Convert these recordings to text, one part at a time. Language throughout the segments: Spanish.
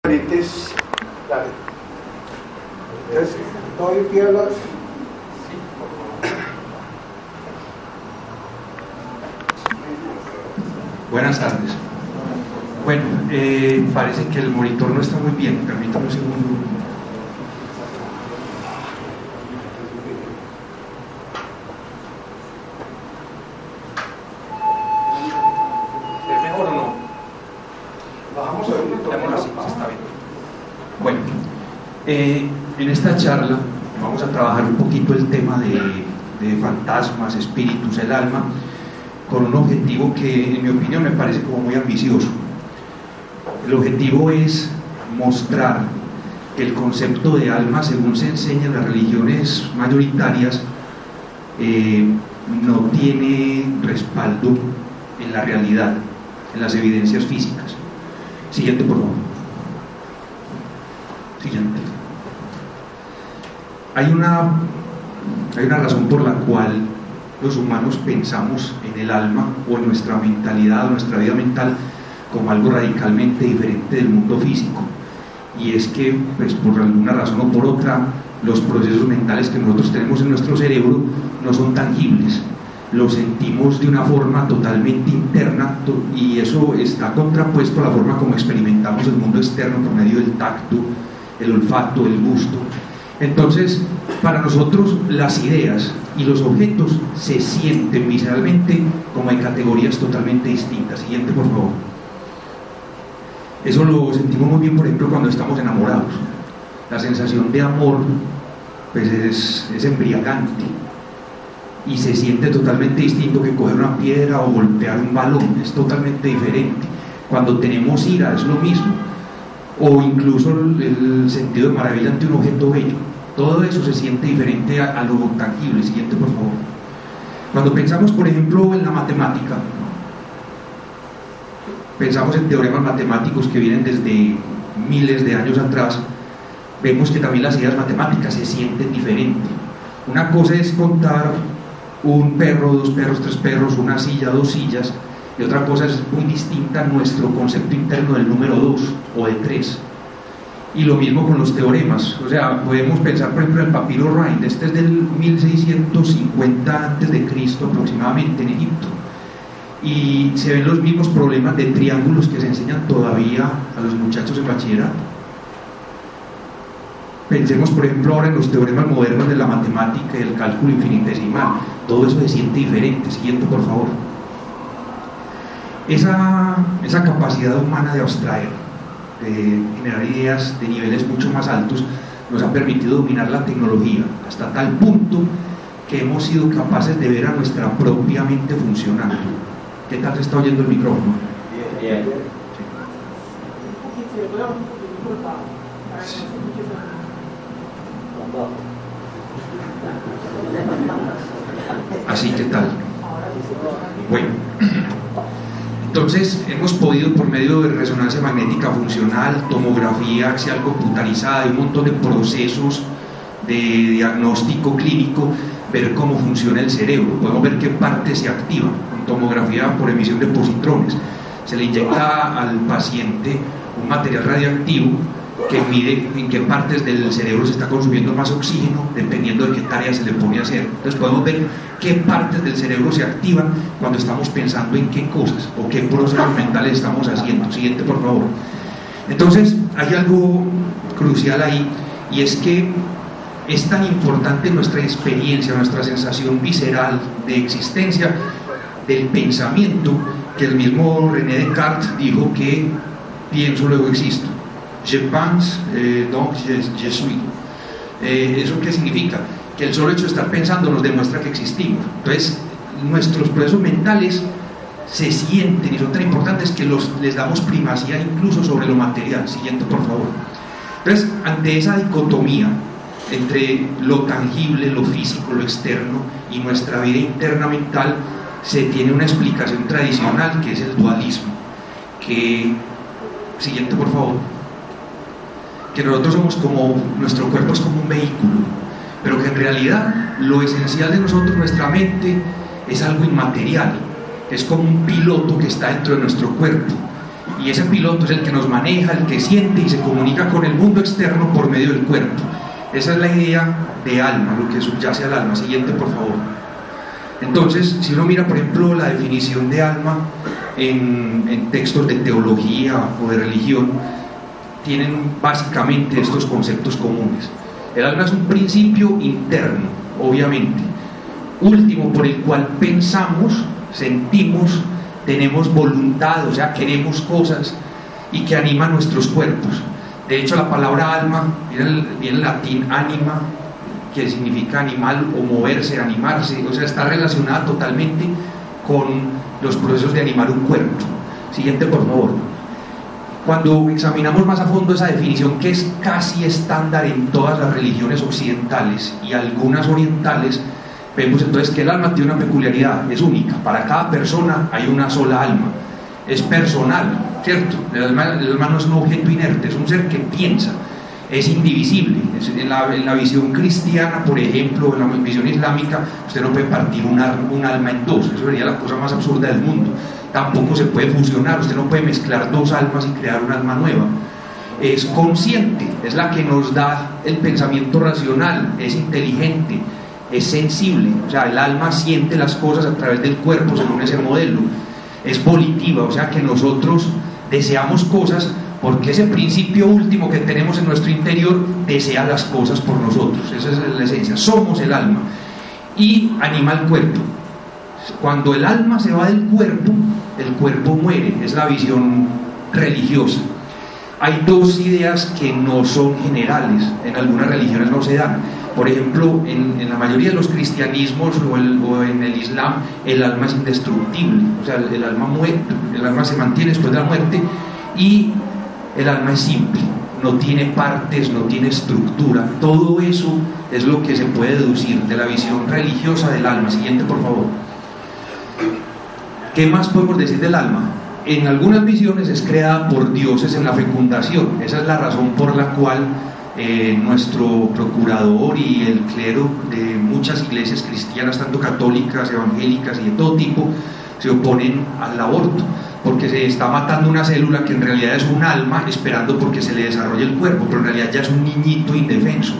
Ahorites, dale. Entonces, doy pie a las... Buenas tardes. Bueno, parece que el monitor no está muy bien. Permítame un segundo. ¿Es mejor o no? Bajamos a ver. Veámoslo así, pues está bien. Bueno, en esta charla vamos a trabajar un poquito el tema de fantasmas, espíritus, el alma, con un objetivo que en mi opinión me parece como muy ambicioso. El objetivo es mostrar que el concepto de alma, según se enseña en las religiones mayoritarias, no tiene respaldo en la realidad, en las evidencias físicas. Siguiente, por favor. Siguiente. Hay una razón por la cual los humanos pensamos en el alma o en nuestra mentalidad o nuestra vida mental como algo radicalmente diferente del mundo físico, y es que pues por alguna razón o por otra los procesos mentales que nosotros tenemos en nuestro cerebro no son tangibles, los sentimos de una forma totalmente interna, y eso está contrapuesto a la forma como experimentamos el mundo externo por medio del tacto, el olfato, el gusto. Entonces, para nosotros las ideas y los objetos se sienten visceralmente como en categorías totalmente distintas. Siguiente, por favor. Eso lo sentimos muy bien, por ejemplo, cuando estamos enamorados. La sensación de amor pues es embriagante y se siente totalmente distinto que coger una piedra o golpear un balón, es totalmente diferente. Cuando tenemos ira es lo mismo, o incluso el sentido de maravilla ante un objeto bello. Todo eso se siente diferente a lo tangible. Siguiente, por favor. Cuando pensamos, por ejemplo, en la matemática, pensamos en teoremas matemáticos que vienen desde miles de años atrás, vemos que también las ideas matemáticas se sienten diferentes. Una cosa es contar un perro, dos perros, tres perros, una silla, dos sillas, y otra cosa es muy distinta nuestro concepto interno del número 2 o de 3. Y lo mismo con los teoremas. O sea, podemos pensar, por ejemplo, en el papiro Rhind. Este es del 1650 a.C. aproximadamente en Egipto, y se ven los mismos problemas de triángulos que se enseñan todavía a los muchachos en bachillerato. Pensemos, por ejemplo, ahora en los teoremas modernos de la matemática y del cálculo infinitesimal. Todo eso se siente diferente. Siguiente, por favor. Esa capacidad humana de abstraer, de generar ideas de niveles mucho más altos, nos ha permitido dominar la tecnología hasta tal punto que hemos sido capaces de ver a nuestra propia mente funcionando. ¿Qué tal se está oyendo el micrófono? Bien. Sí. Así que tal. Bueno, entonces hemos podido, por medio de resonancia magnética funcional, tomografía axial computarizada y un montón de procesos de diagnóstico clínico, ver cómo funciona el cerebro. Podemos ver qué partes se activan con tomografía por emisión de positrones. Se le inyecta al paciente un material radioactivo que mide en qué partes del cerebro se está consumiendo más oxígeno dependiendo de qué tarea se le pone a hacer. Entonces podemos ver qué partes del cerebro se activan cuando estamos pensando en qué cosas o qué procesos mentales estamos haciendo. Siguiente, por favor. Entonces hay algo crucial ahí, y es que es tan importante nuestra experiencia, nuestra sensación visceral de existencia del pensamiento, que el mismo René Descartes dijo que pienso, luego existo. Je pense, donc je suis. ¿Eso qué significa? Que el solo hecho de estar pensando nos demuestra que existimos. Entonces, nuestros procesos mentales se sienten y son tan importantes que les damos primacía incluso sobre lo material. Siguiente, por favor. Entonces, ante esa dicotomía entre lo tangible, lo físico, lo externo y nuestra vida interna mental, se tiene una explicación tradicional que es el dualismo. Siguiente, por favor. Que nosotros somos como, nuestro cuerpo es como un vehículo, pero que en realidad lo esencial de nosotros, nuestra mente, es algo inmaterial, es como un piloto que está dentro de nuestro cuerpo, y ese piloto es el que nos maneja, el que siente y se comunica con el mundo externo por medio del cuerpo. Esa es la idea de alma, lo que subyace al alma. Siguiente, por favor. Entonces, si uno mira, por ejemplo, la definición de alma en textos de teología o de religión, tienen básicamente estos conceptos comunes. El alma es un principio interno, obviamente, último, por el cual pensamos, sentimos, tenemos voluntad, o sea, queremos cosas, y que anima nuestros cuerpos. De hecho, la palabra alma viene en latín anima, que significa animal o moverse, animarse, o sea, está relacionada totalmente con los procesos de animar un cuerpo. Siguiente, por favor. Cuando examinamos más a fondo esa definición, que es casi estándar en todas las religiones occidentales y algunas orientales, vemos entonces que el alma tiene una peculiaridad, es única. Para cada persona hay una sola alma, es personal, ¿cierto? El alma no es un objeto inerte, es un ser que piensa, es indivisible. En la visión cristiana, por ejemplo, en la visión islámica, usted no puede partir un alma en dos, eso sería la cosa más absurda del mundo. Tampoco se puede fusionar, usted no puede mezclar dos almas y crear un alma nueva. Es consciente, es la que nos da el pensamiento racional, es inteligente, es sensible, o sea, el alma siente las cosas a través del cuerpo según ese modelo. Es volitiva, o sea que nosotros deseamos cosas porque ese principio último que tenemos en nuestro interior desea las cosas por nosotros. Esa es la esencia, somos el alma, y anima el cuerpo. Cuando el alma se va del cuerpo, el cuerpo muere, es la visión religiosa. Hay dos ideas que no son generales, en algunas religiones no se dan. Por ejemplo, en la mayoría de los cristianismos o en el Islam, el alma es indestructible, o sea, el alma muere, el alma se mantiene después de la muerte, y el alma es simple, no tiene partes, no tiene estructura. Todo eso es lo que se puede deducir de la visión religiosa del alma. Siguiente, por favor. ¿Qué más podemos decir del alma? En algunas visiones es creada por dioses en la fecundación. Esa es la razón por la cual nuestro procurador y el clero de muchas iglesias cristianas, tanto católicas, evangélicas y de todo tipo, se oponen al aborto, porque se está matando una célula que en realidad es un alma esperando porque se le desarrolle el cuerpo, pero en realidad ya es un niñito indefenso.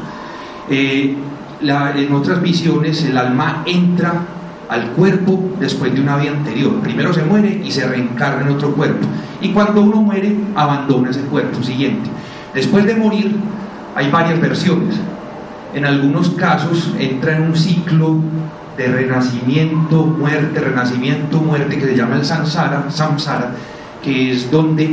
En otras visiones el alma entra al cuerpo después de una vida anterior. Primero se muere y se reencarna en otro cuerpo, y cuando uno muere abandona ese cuerpo. Siguiente. Después de morir hay varias versiones. En algunos casos entra en un ciclo de renacimiento, muerte, que se llama el samsara, que es donde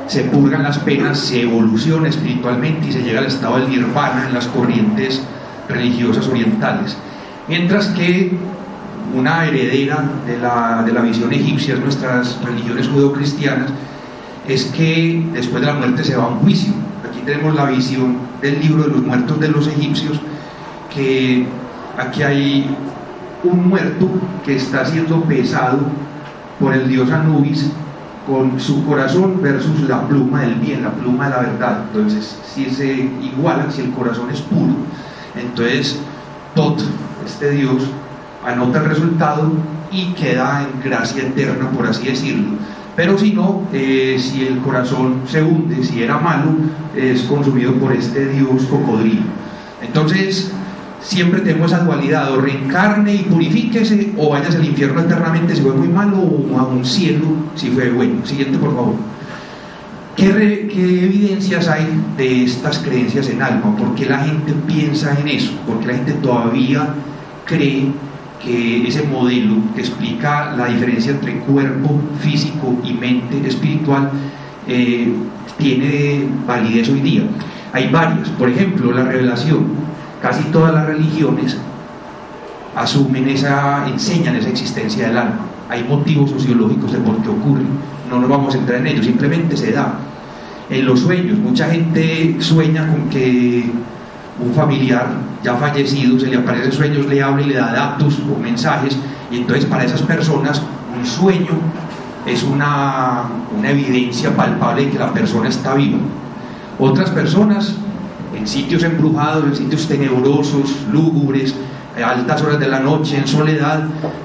se purgan las penas, se evoluciona espiritualmente y se llega al estado del nirvana en las corrientes religiosas orientales. Mientras que una heredera de la visión egipcia, nuestras religiones judeocristianas, es que después de la muerte se va a un juicio. Aquí tenemos la visión del libro de los muertos de los egipcios, que aquí hay un muerto que está siendo pesado por el dios Anubis con su corazón versus la pluma del bien, la pluma de la verdad. Entonces, si se igualan, si el corazón es puro, entonces Tot, este dios, anota el resultado y queda en gracia eterna, por así decirlo. Pero si no, si el corazón se hunde, si era malo, es consumido por este dios cocodrilo. Entonces, siempre tenemos esa dualidad: o reencarne y purifíquese, o vayas al infierno eternamente si fue muy malo, o a un cielo si fue bueno. Siguiente, por favor. ¿Qué evidencias hay de estas creencias en alma? ¿Por qué la gente piensa en eso? ¿Por qué la gente todavía cree que ese modelo que explica la diferencia entre cuerpo físico y mente espiritual tiene validez hoy día? Hay varias. Por ejemplo, la revelación. Casi todas las religiones enseñan esa existencia del alma. Hay motivos sociológicos de por qué ocurre, no nos vamos a entrar en ello, simplemente se da. En los sueños, mucha gente sueña con que un familiar ya fallecido se le aparece en sueños, le habla y le da datos o mensajes, y entonces para esas personas un sueño es una evidencia palpable de que la persona está viva. Otras personas, en sitios embrujados, en sitios tenebrosos, lúgubres, a altas horas de la noche, en soledad,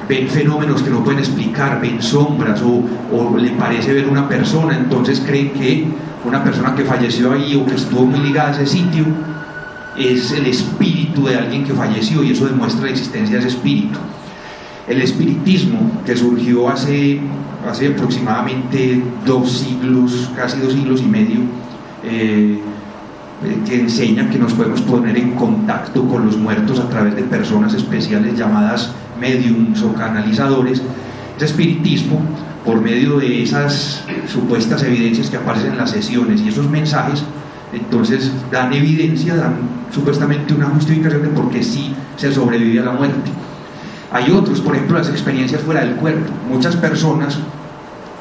ven fenómenos que no pueden explicar, ven sombras o le parece ver una persona, entonces creen que una persona que falleció ahí o que estuvo muy ligada a ese sitio es el espíritu de alguien que falleció, y eso demuestra la existencia de ese espíritu. El espiritismo, que surgió hace aproximadamente 2 siglos, casi 2 siglos y medio, que enseña que nos podemos poner en contacto con los muertos a través de personas especiales llamadas médiums o canalizadores. Ese espiritismo, por medio de esas supuestas evidencias que aparecen en las sesiones y esos mensajes, entonces dan evidencia, dan supuestamente una justificación de por qué sí se sobrevive a la muerte. Hay otros, por ejemplo, las experiencias fuera del cuerpo. Muchas personas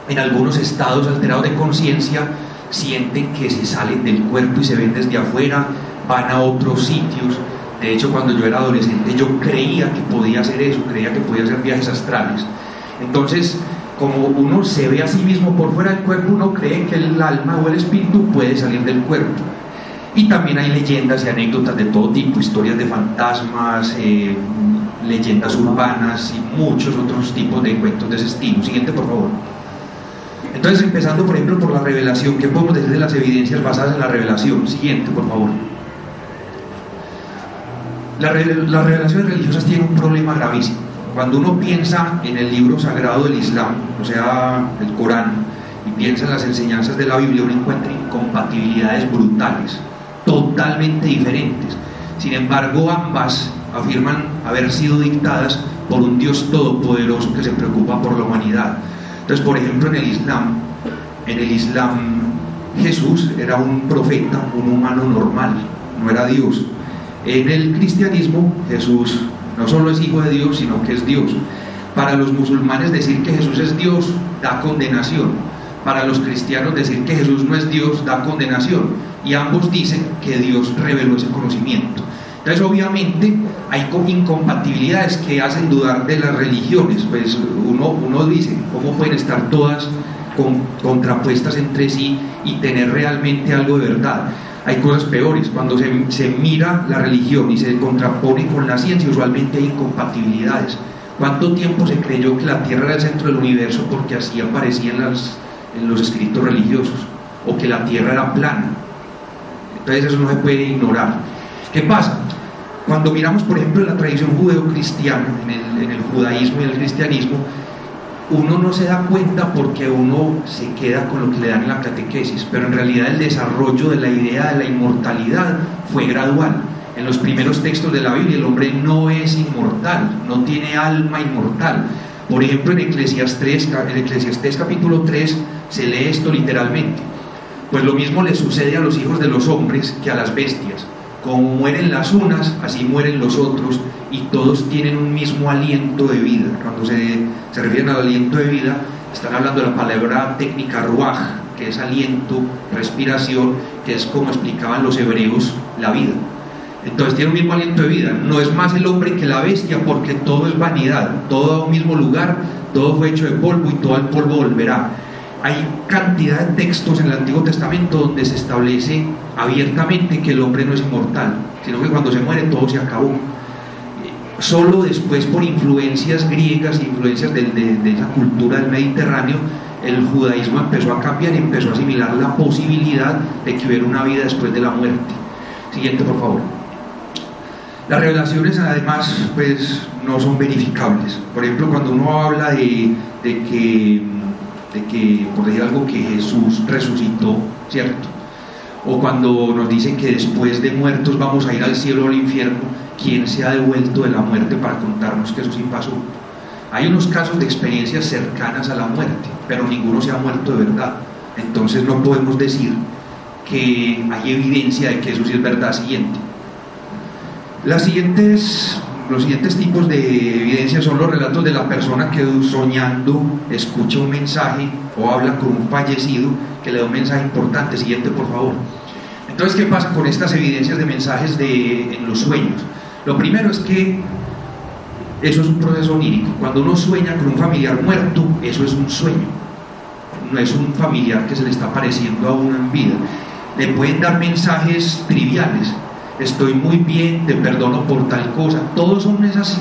en algunos estados alterados de conciencia sienten que se salen del cuerpo y se ven desde afuera, van a otros sitios. De hecho, cuando yo era adolescente yo creía que podía hacer eso, creía que podía hacer viajes astrales. Entonces, como uno se ve a sí mismo por fuera del cuerpo, uno cree que el alma o el espíritu puede salir del cuerpo. Y también hay leyendas y anécdotas de todo tipo, historias de fantasmas, leyendas urbanas y muchos otros tipos de cuentos de ese estilo. Siguiente, por favor. Entonces, empezando por ejemplo por la revelación, ¿qué podemos decir de las evidencias basadas en la revelación? Siguiente, por favor. Las revelaciones religiosas tienen un problema gravísimo. Cuando uno piensa en el libro sagrado del Islam, o sea, el Corán, y piensa en las enseñanzas de la Biblia, uno encuentra incompatibilidades brutales, totalmente diferentes. Sin embargo, ambas afirman haber sido dictadas por un Dios todopoderoso que se preocupa por la humanidad. Entonces, por ejemplo, en el Islam Jesús era un profeta, un humano normal, no era Dios. En el cristianismo, Jesús no solo es hijo de Dios, sino que es Dios. Para los musulmanes decir que Jesús es Dios da condenación. Para los cristianos decir que Jesús no es Dios da condenación. Y ambos dicen que Dios reveló ese conocimiento. Entonces, obviamente, hay incompatibilidades que hacen dudar de las religiones. Pues uno dice, ¿cómo pueden estar todas contrapuestas entre sí y tener realmente algo de verdad? Hay cosas peores. Cuando se mira la religión y se contrapone con la ciencia, usualmente hay incompatibilidades. ¿Cuánto tiempo se creyó que la Tierra era el centro del universo porque así aparecía en los escritos religiosos? O que la Tierra era plana. Entonces eso no se puede ignorar. ¿Qué pasa? Cuando miramos, por ejemplo, la tradición judeo-cristiana, en el judaísmo y el cristianismo, uno no se da cuenta porque uno se queda con lo que le dan en la catequesis, pero en realidad el desarrollo de la idea de la inmortalidad fue gradual. En los primeros textos de la Biblia el hombre no es inmortal, no tiene alma inmortal. Por ejemplo, en Eclesiastés capítulo 3 se lee esto literalmente: pues lo mismo le sucede a los hijos de los hombres que a las bestias. Como mueren las unas, así mueren los otros, y todos tienen un mismo aliento de vida. Cuando se refieren al aliento de vida, están hablando de la palabra técnica ruaj, que es aliento, respiración, que es como explicaban los hebreos la vida. Entonces tiene un mismo aliento de vida. No es más el hombre que la bestia, porque todo es vanidad, todo a un mismo lugar, todo fue hecho de polvo y todo al polvo volverá. Hay cantidad de textos en el Antiguo Testamento donde se establece abiertamente que el hombre no es inmortal, sino que cuando se muere todo se acabó. Solo después, por influencias griegas, influencias de esa cultura del Mediterráneo, el judaísmo empezó a cambiar y empezó a asimilar la posibilidad de que hubiera una vida después de la muerte. Siguiente, por favor. Las revelaciones, además, pues no son verificables. Por ejemplo, cuando uno habla de que, por decir algo, que Jesús resucitó, ¿cierto? O cuando nos dicen que después de muertos vamos a ir al cielo o al infierno, ¿quién se ha devuelto de la muerte para contarnos que eso sí pasó? Hay unos casos de experiencias cercanas a la muerte, pero ninguno se ha muerto de verdad. Entonces no podemos decir que hay evidencia de que eso sí es verdad. Siguiente. Los siguientes tipos de evidencia son los relatos de la persona que soñando escucha un mensaje o habla con un fallecido que le da un mensaje importante. Siguiente, por favor. Entonces, ¿qué pasa con estas evidencias de mensajes en los sueños? Lo primero es que eso es un proceso onírico. Cuando uno sueña con un familiar muerto, eso es un sueño, no es un familiar que se le está apareciendo a uno en vida. Le pueden dar mensajes triviales. estoy muy bien, te perdono por tal cosa. Todos son esas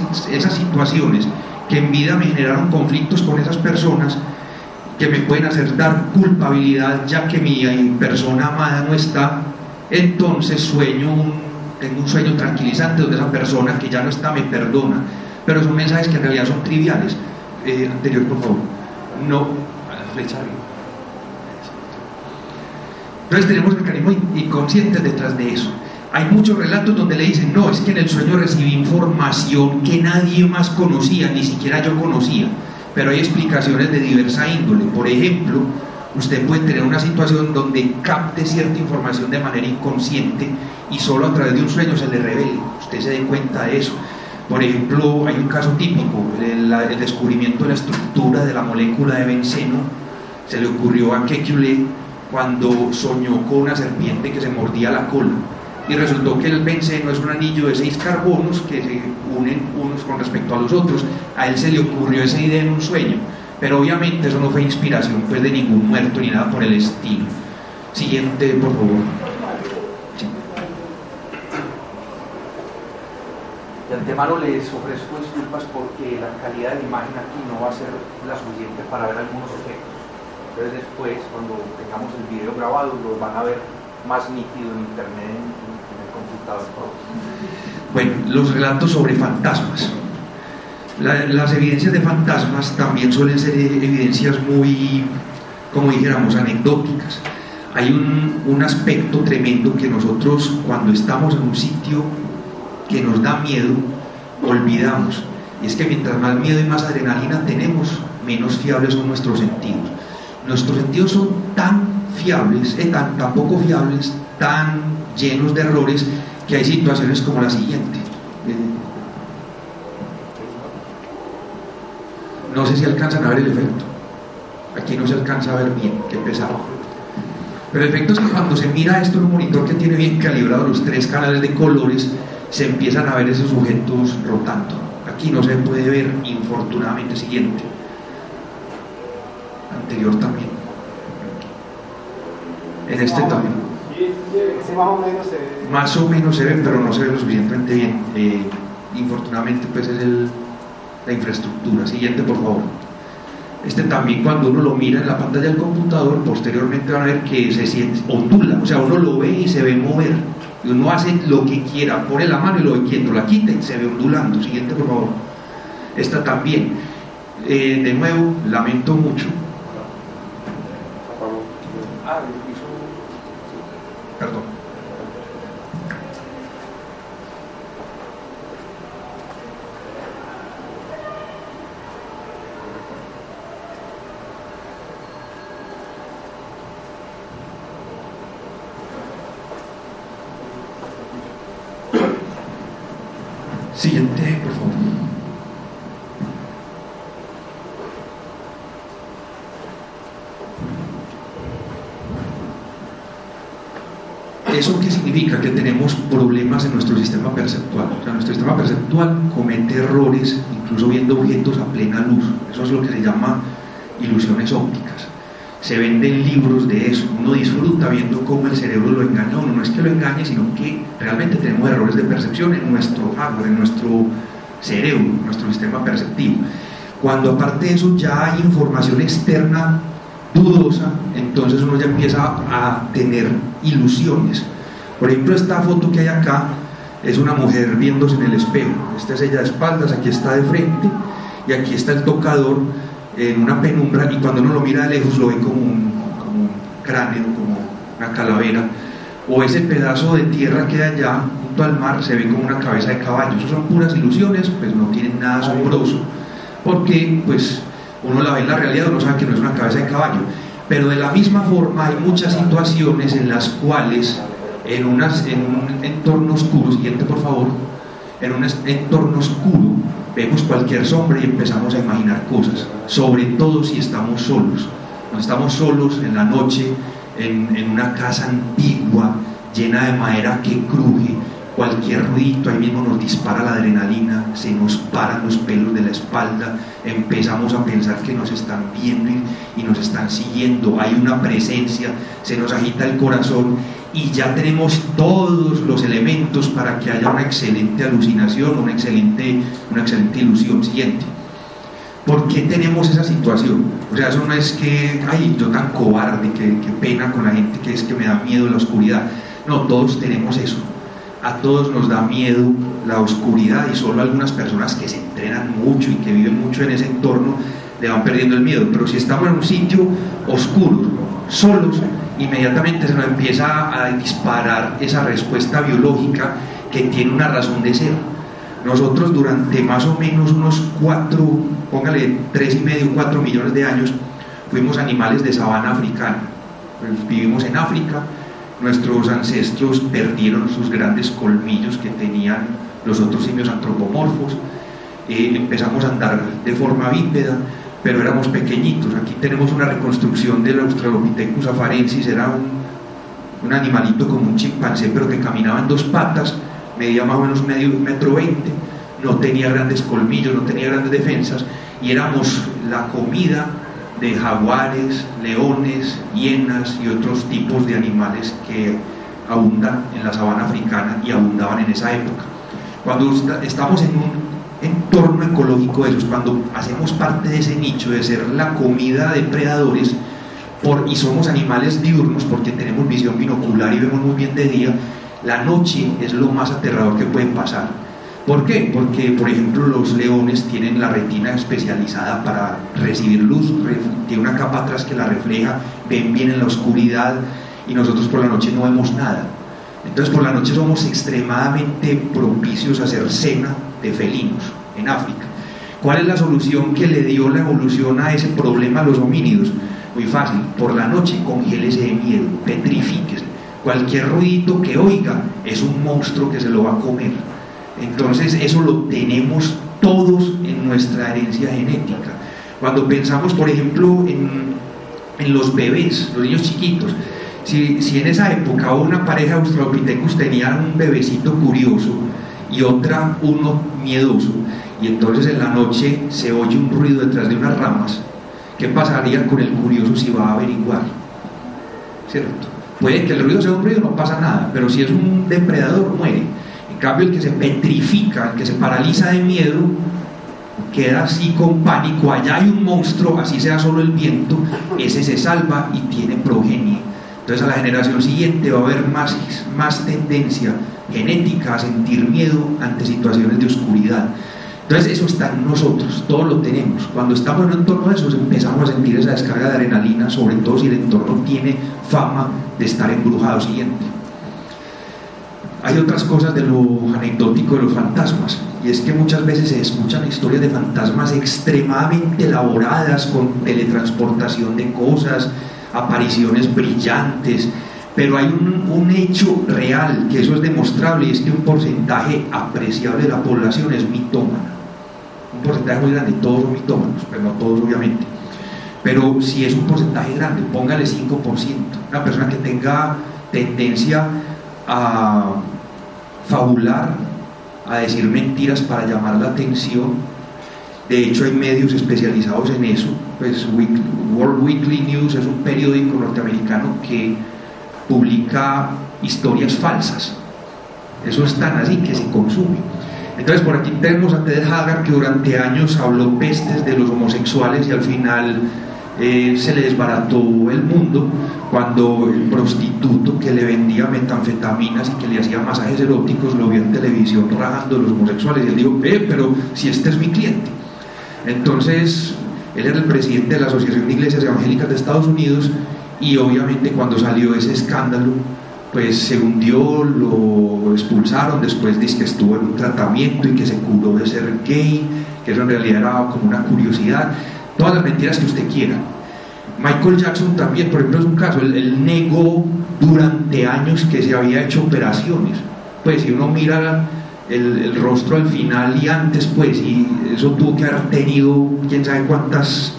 situaciones que en vida me generaron conflictos con esas personas, que me pueden hacer dar culpabilidad ya que mi persona amada no está. Entonces tengo un sueño tranquilizante donde esa persona que ya no está me perdona, pero son mensajes que en realidad son triviales. Anterior, por favor. No, a la flecha arriba. Entonces tenemos el mecanismo inconsciente detrás de eso. Hay muchos relatos donde le dicen, no, es que en el sueño recibí información que nadie más conocía, ni siquiera yo conocía, pero hay explicaciones de diversa índole. Por ejemplo, usted puede tener una situación donde capte cierta información de manera inconsciente y solo a través de un sueño se le revele, usted se dé cuenta de eso. Por ejemplo, hay un caso típico, el descubrimiento de la estructura de la molécula de benceno. Se le ocurrió a Kekulé cuando soñó con una serpiente que se mordía la cola, y resultó que el benceno es un anillo de 6 carbonos que se unen unos con respecto a los otros. A él se le ocurrió esa idea en un sueño, pero obviamente eso no fue inspiración pues de ningún muerto ni nada por el estilo. Siguiente, por favor. Sí. De antemano les ofrezco disculpas porque la calidad de la imagen aquí no va a ser la suficiente para ver algunos efectos. Entonces después, cuando tengamos el video grabado, lo van a ver más nítido en internet, en el computador. Bueno, los relatos sobre fantasmas. Las evidencias de fantasmas también suelen ser evidencias muy, como dijéramos, anecdóticas. Hay un aspecto tremendo que nosotros, cuando estamos en un sitio que nos da miedo, olvidamos. Y es que mientras más miedo y más adrenalina tenemos, menos fiables son nuestros sentidos. Nuestros sentidos son tan fiables, tan poco fiables, tan llenos de errores, que hay situaciones como la siguiente. No sé si alcanzan a ver el efecto. Aquí no se alcanza a ver bien, qué pesado. Pero el efecto es que cuando se mira esto en un monitor que tiene bien calibrado los 3 canales de colores, se empiezan a ver esos objetos rotando. Aquí no se puede ver, infortunadamente. Siguiente. Anterior también. En este también. Más o menos se ve, pero no se ve lo suficientemente bien. Infortunadamente pues es la infraestructura. Siguiente, por favor. Este también, cuando uno lo mira en la pantalla del computador, posteriormente van a ver que se siente, ondula, o sea, uno lo ve y se ve mover, y uno hace lo que quiera, pone la mano y lo ve quieto, la quita y se ve ondulando. Siguiente, por favor. Esta también, de nuevo, lamento mucho. Perdón. Siguiente, por favor. ¿Eso qué significa? Que tenemos problemas en nuestro sistema perceptual. O sea, nuestro sistema perceptual comete errores, incluso viendo objetos a plena luz. Eso es lo que se llama ilusiones ópticas. Se venden libros de eso. Uno disfruta viendo cómo el cerebro lo engaña. No es que lo engañe, sino que realmente tenemos errores de percepción en nuestro hardware, en nuestro cerebro, en nuestro sistema perceptivo. Cuando aparte de eso ya hay información externa dudosa, entonces uno ya empieza a tener ilusiones. Por ejemplo, esta foto que hay acá es una mujer viéndose en el espejo. Esta es ella de espaldas, aquí está de frente, y aquí está el tocador en una penumbra, y cuando uno lo mira de lejos lo ve como un cráneo, como una calavera, o ese pedazo de tierra que hay allá junto al mar se ve como una cabeza de caballo. Eso son puras ilusiones, pues no tienen nada asombroso, porque pues uno la ve en la realidad, uno sabe que no es una cabeza de caballo. Pero de la misma forma hay muchas situaciones en las cuales en un entorno oscuro, siguiente por favor, en un entorno oscuro vemos cualquier sombra y empezamos a imaginar cosas, sobre todo si estamos solos. Cuando estamos solos en la noche, en una casa antigua, llena de madera que cruje, cualquier ruidito ahí mismo nos dispara la adrenalina, se nos paran los pelos de la espalda, empezamos a pensar que nos están viendo y nos están siguiendo, hay una presencia, se nos agita el corazón, y ya tenemos todos los elementos para que haya una excelente alucinación, una excelente ilusión. Siguiente. ¿Por qué tenemos esa situación? O sea, eso no es que, ay, yo tan cobarde, qué pena con la gente, que es que me da miedo la oscuridad. No, todos tenemos eso. A todos nos da miedo la oscuridad, y solo algunas personas que se entrenan mucho y que viven mucho en ese entorno le van perdiendo el miedo. Pero si estamos en un sitio oscuro, solos, inmediatamente se nos empieza a disparar esa respuesta biológica que tiene una razón de ser. Nosotros durante más o menos unos 3,5, 4 millones de años fuimos animales de sabana africana. Pues vivimos en África. Nuestros ancestros perdieron sus grandes colmillos que tenían los otros simios antropomorfos. Empezamos a andar de forma bípeda, pero éramos pequeñitos. Aquí tenemos una reconstrucción del Australopithecus afarensis. Era un animalito como un chimpancé, pero que caminaba en 2 patas, medía más o menos 1,20 metros, no tenía grandes colmillos, no tenía grandes defensas, y éramos la comida de jaguares, leones, hienas y otros tipos de animales que abundan en la sabana africana y abundaban en esa época. Cuando estamos en un entorno ecológico de esos, cuando hacemos parte de ese nicho de ser la comida de predadores, y somos animales diurnos porque tenemos visión binocular y vemos muy bien de día, la noche es lo más aterrador que puede pasar. ¿Por qué? Porque, por ejemplo, los leones tienen la retina especializada para recibir luz, tiene una capa atrás que la refleja, ven bien en la oscuridad, y nosotros por la noche no vemos nada. Entonces por la noche somos extremadamente propicios a hacer cena de felinos en África. ¿Cuál es la solución que le dio la evolución a ese problema a los homínidos? Muy fácil: por la noche congélese de miedo, petrifíquese. Cualquier ruidito que oiga es un monstruo que se lo va a comer. Entonces eso lo tenemos todos en nuestra herencia genética. Cuando pensamos, por ejemplo, en los bebés, los niños chiquitos, si en esa época una pareja de Australopithecus tenía un bebecito curioso y uno miedoso, y entonces en la noche se oye un ruido detrás de unas ramas, ¿qué pasaría con el curioso si va a averiguar? ¿Cierto? Puede que el ruido sea un ruido, no pasa nada, pero si es un depredador, muere. En cambio, el que se petrifica, el que se paraliza de miedo, queda así con pánico. Allá hay un monstruo, así sea solo el viento, ese se salva y tiene progenie. Entonces a la generación siguiente va a haber más tendencia genética a sentir miedo ante situaciones de oscuridad. Entonces eso está en nosotros, todos lo tenemos. Cuando estamos en un entorno de esos empezamos a sentir esa descarga de adrenalina, sobre todo si el entorno tiene fama de estar embrujado. Siguiente. Hay otras cosas de lo anecdótico de los fantasmas, y es que muchas veces se escuchan historias de fantasmas extremadamente elaboradas, con teletransportación de cosas, apariciones brillantes, pero hay un hecho real, que eso es demostrable, y es que un porcentaje apreciable de la población es mitómana. Un porcentaje muy grande, todos son mitómanos, pero no todos obviamente, pero si es un porcentaje grande, póngale 5%, una persona que tenga tendencia a fabular, a decir mentiras para llamar la atención. De hecho hay medios especializados en eso, pues World Weekly News es un periódico norteamericano que publica historias falsas. Eso es tan así que se consume. Entonces por aquí tenemos a Ted Haggard, que durante años habló pestes de los homosexuales y al final se le desbarató el mundo cuando el prostituto que le vendía metanfetaminas y que le hacía masajes eróticos lo vio en televisión rajando a los homosexuales, y él dijo: pero si este es mi cliente. Entonces él era el presidente de la Asociación de Iglesias Evangélicas de Estados Unidos, y obviamente cuando salió ese escándalo pues se hundió, lo expulsaron. Después dice que estuvo en un tratamiento y que se curó de ser gay, que eso en realidad era como una curiosidad, todas las mentiras que usted quiera. Michael Jackson también, por ejemplo, es un caso. Él negó durante años que se había hecho operaciones. Pues si uno mira el rostro al final y antes, pues, y eso tuvo que haber tenido quién sabe cuántas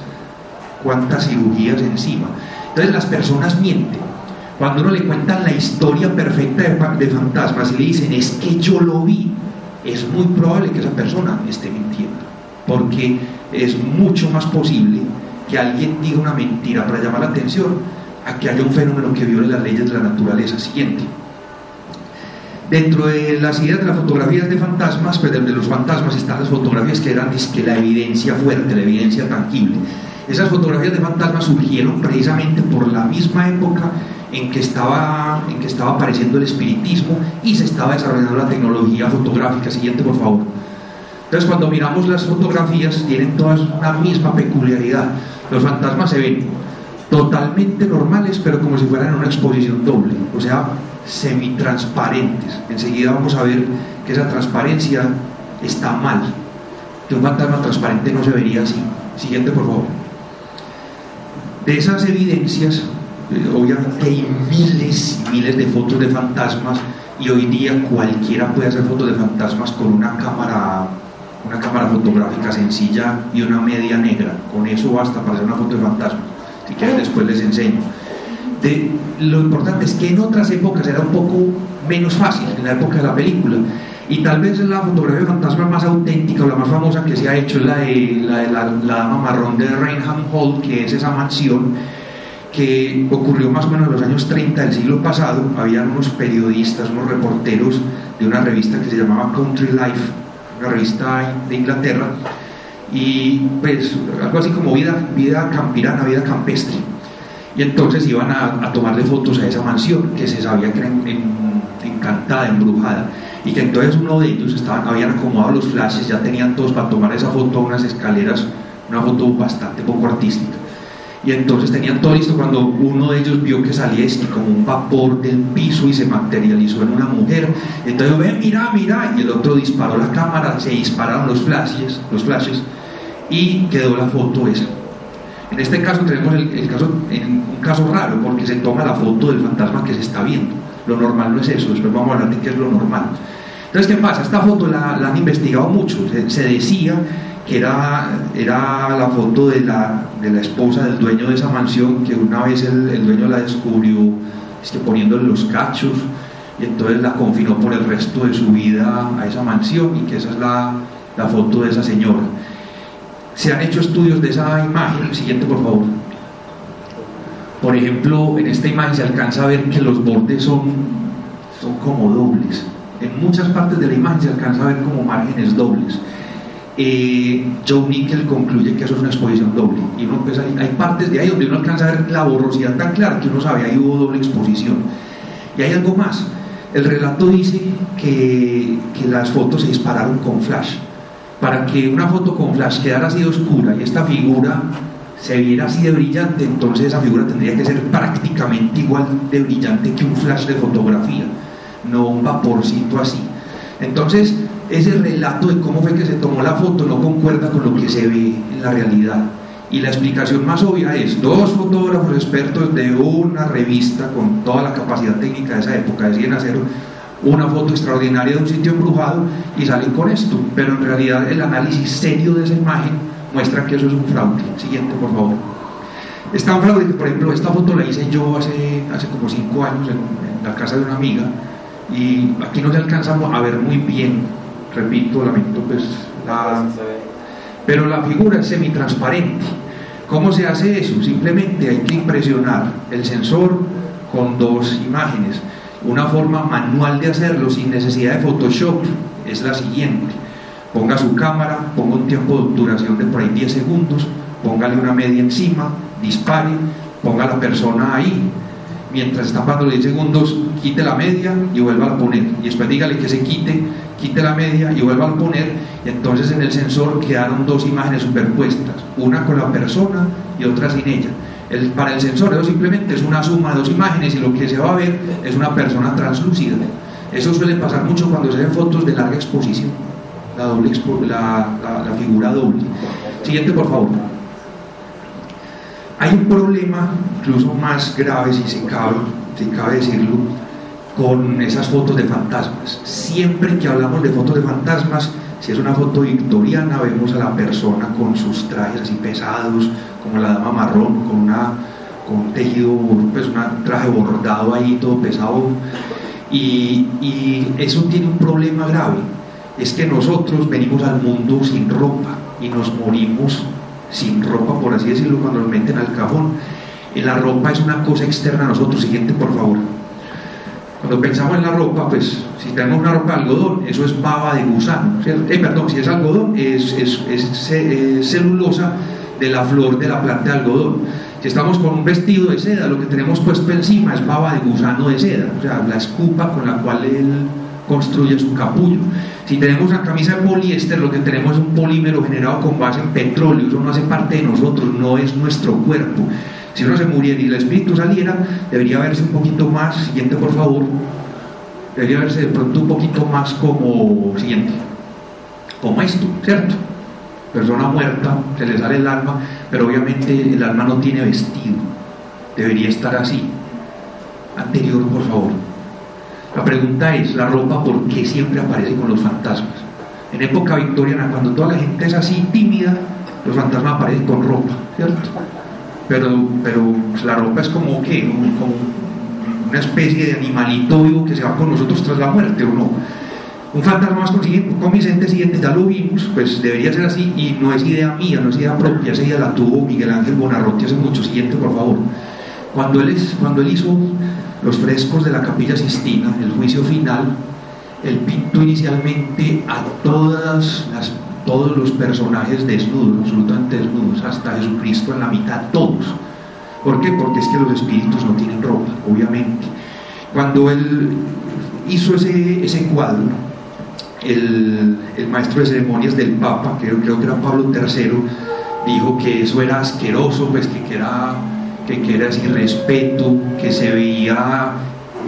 cirugías encima. Entonces las personas mienten. Cuando uno le cuentan la historia perfecta de fantasmas y le dicen: es que yo lo vi, es muy probable que esa persona esté mintiendo, porque es mucho más posible que alguien diga una mentira para llamar la atención a que haya un fenómeno que viole las leyes de la naturaleza. Siguiente. Dentro de las ideas de las fotografías de fantasmas, pues de los fantasmas están las fotografías que eran la evidencia fuerte, la evidencia tangible. Esas fotografías de fantasmas surgieron precisamente por la misma época en que estaba apareciendo el espiritismo y se estaba desarrollando la tecnología fotográfica. Siguiente, por favor. Entonces, cuando miramos las fotografías, tienen todas una misma peculiaridad. Los fantasmas se ven totalmente normales, pero como si fueran en una exposición doble, o sea, semitransparentes. Enseguida vamos a ver que esa transparencia está mal, que un fantasma transparente no se vería así. Siguiente, por favor. De esas evidencias, obviamente hay miles y miles de fotos de fantasmas, y hoy día cualquiera puede hacer fotos de fantasmas con una cámara fotográfica sencilla y una media negra. Con eso basta para hacer una foto de fantasmas. Si quieren después les enseño. Lo importante es que en otras épocas era un poco menos fácil, en la época de la película, y tal vez la fotografía de fantasma más auténtica o la más famosa que se ha hecho es la dama marrón de Raynham Hall, que es esa mansión que ocurrió más o menos en los años 30 del siglo pasado. Habían unos periodistas, unos reporteros de una revista que se llamaba Country Life, una revista de Inglaterra, y pues algo así como vida campirana, vida campestre, y entonces iban a tomarle fotos a esa mansión que se sabía que era encantada, embrujada, y que entonces uno de ellos habían acomodado los flashes, ya tenían todos para tomar esa foto, unas escaleras, una foto bastante poco artística, y entonces tenían todo listo cuando uno de ellos vio que salía como un vapor del piso y se materializó en una mujer. Entonces ve, mira, y el otro disparó la cámara, se dispararon los flashes y quedó la foto esa. En este caso tenemos un caso raro, porque se toma la foto del fantasma que se está viendo. Lo normal no es eso, después vamos a hablar de qué es lo normal. Entonces, ¿qué pasa? Esta foto la han investigado mucho. Se decía que era la foto de la esposa del dueño de esa mansión, que una vez el dueño la descubrió poniéndole los cachos, y entonces la confinó por el resto de su vida a esa mansión, y que esa es la foto de esa señora. Se han hecho estudios de esa imagen. Siguiente, por favor. Por ejemplo, en esta imagen se alcanza a ver que los bordes son como dobles. En muchas partes de la imagen se alcanza a ver como márgenes dobles. Joe Nickel concluye que eso es una exposición doble, y uno pues hay partes de ahí donde uno alcanza a ver la borrosidad tan clara que uno sabe ahí hubo doble exposición. Y hay algo más. El relato dice que las fotos se dispararon con flash. Para que una foto con flash quedara así de oscura y esta figura se viera así de brillante, entonces esa figura tendría que ser prácticamente igual de brillante que un flash de fotografía, no un vaporcito así. Entonces ese relato de cómo fue que se tomó la foto no concuerda con lo que se ve en la realidad, y la explicación más obvia es: dos fotógrafos expertos de una revista con toda la capacidad técnica de esa época deciden hacer una foto extraordinaria de un sitio embrujado y salen con esto, pero en realidad el análisis serio de esa imagen muestra que eso es un fraude. Siguiente, por favor. Es tan fraude que, por ejemplo, esta foto la hice yo hace como 5 años en la casa de una amiga, y aquí no se alcanza a ver muy bien, repito, lamento pues pero la figura es semitransparente. ¿Cómo se hace eso? Simplemente hay que impresionar el sensor con dos imágenes. Una forma manual de hacerlo sin necesidad de Photoshop es la siguiente: ponga su cámara, ponga un tiempo de duración de por ahí 10 segundos, póngale una media encima, dispare, ponga a la persona ahí, mientras está pasando 10 segundos, quite la media y vuelva a poner, y después dígale que se quite la media y vuelva a poner, y entonces en el sensor quedaron dos imágenes superpuestas, una con la persona y otra sin ella. Para el sensor eso simplemente es una suma de dos imágenes, y lo que se va a ver es una persona translúcida. Eso suele pasar mucho cuando se ven fotos de larga exposición, la figura doble. Siguiente, por favor. Hay un problema incluso más grave, si cabe decirlo, con esas fotos de fantasmas. Siempre que hablamos de fotos de fantasmas, si es una foto victoriana, vemos a la persona con sus trajes así pesados, como la dama marrón, con un tejido, pues un traje bordado ahí, todo pesado, y eso tiene un problema grave. Es que nosotros venimos al mundo sin ropa y nos morimos sin ropa, por así decirlo, cuando nos meten al cajón. La ropa es una cosa externa a nosotros. Siguiente, por favor. Cuando pensamos en la ropa, pues si tenemos una ropa de algodón, eso es baba de gusano, perdón, si es algodón, es celulosa de la flor de la planta de algodón. Si estamos con un vestido de seda, lo que tenemos puesto encima es baba de gusano de seda, o sea, la escupa con la cual él construye su capullo. Si tenemos una camisa de poliéster, lo que tenemos es un polímero generado con base en petróleo. Eso no hace parte de nosotros, no es nuestro cuerpo. Si uno se muriera y el espíritu saliera, debería verse un poquito más, siguiente por favor, debería verse de pronto un poquito más como, siguiente, como esto, ¿cierto? Persona muerta, se le sale el alma, pero obviamente el alma no tiene vestido, debería estar así. Anterior, por favor. La pregunta es, ¿la ropa por qué siempre aparece con los fantasmas? En época victoriana, cuando toda la gente es así tímida, los fantasmas aparecen con ropa, ¿cierto? Pero la ropa es como ¿qué? Como una especie de animalito vivo que se va con nosotros tras la muerte, ¿o no? Un fantasma más convincente, siguiente, ya lo vimos, pues debería ser así, y no es idea mía, no es idea propia, esa idea la tuvo Miguel Ángel Buonarroti hace mucho. Siguiente, por favor. Cuando él hizo los frescos de la Capilla Sistina, el juicio final, él pintó inicialmente a todos los personajes desnudos, absolutamente desnudos, hasta Jesucristo en la mitad, todos. ¿Por qué? Porque es que los espíritus no tienen ropa, obviamente. Cuando él hizo ese cuadro, el maestro de ceremonias del Papa, creo que era Pablo III, dijo que eso era asqueroso, pues que era sin respeto, que se veía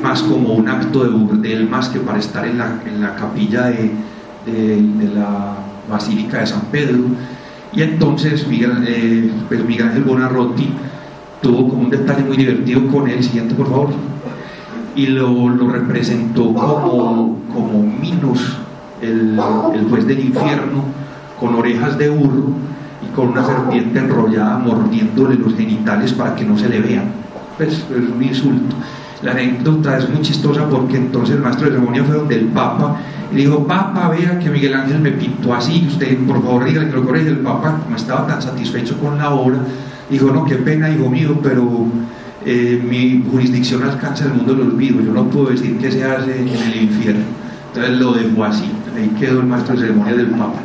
más como un acto de burdel más que para estar en la capilla de la Basílica de San Pedro. Y entonces Miguel Ángel Buonarroti tuvo como un detalle muy divertido con él. Siguiente, por favor. Y lo representó como Minos, el juez del infierno, con orejas de burro y con una serpiente enrollada mordiéndole los genitales para que no se le vean. Pues es un insulto. La anécdota es muy chistosa porque entonces el maestro de ceremonia fue donde el Papa y le dijo: Papa, vea que Miguel Ángel me pintó así, usted por favor dígale que lo corrige. El Papa, como estaba tan satisfecho con la obra, dijo: no, qué pena, hijo mío, pero mi jurisdicción alcanza el mundo del olvido, yo no puedo decir qué se hace en el infierno. Entonces lo dejó así, ahí quedó el maestro de ceremonia del Papa.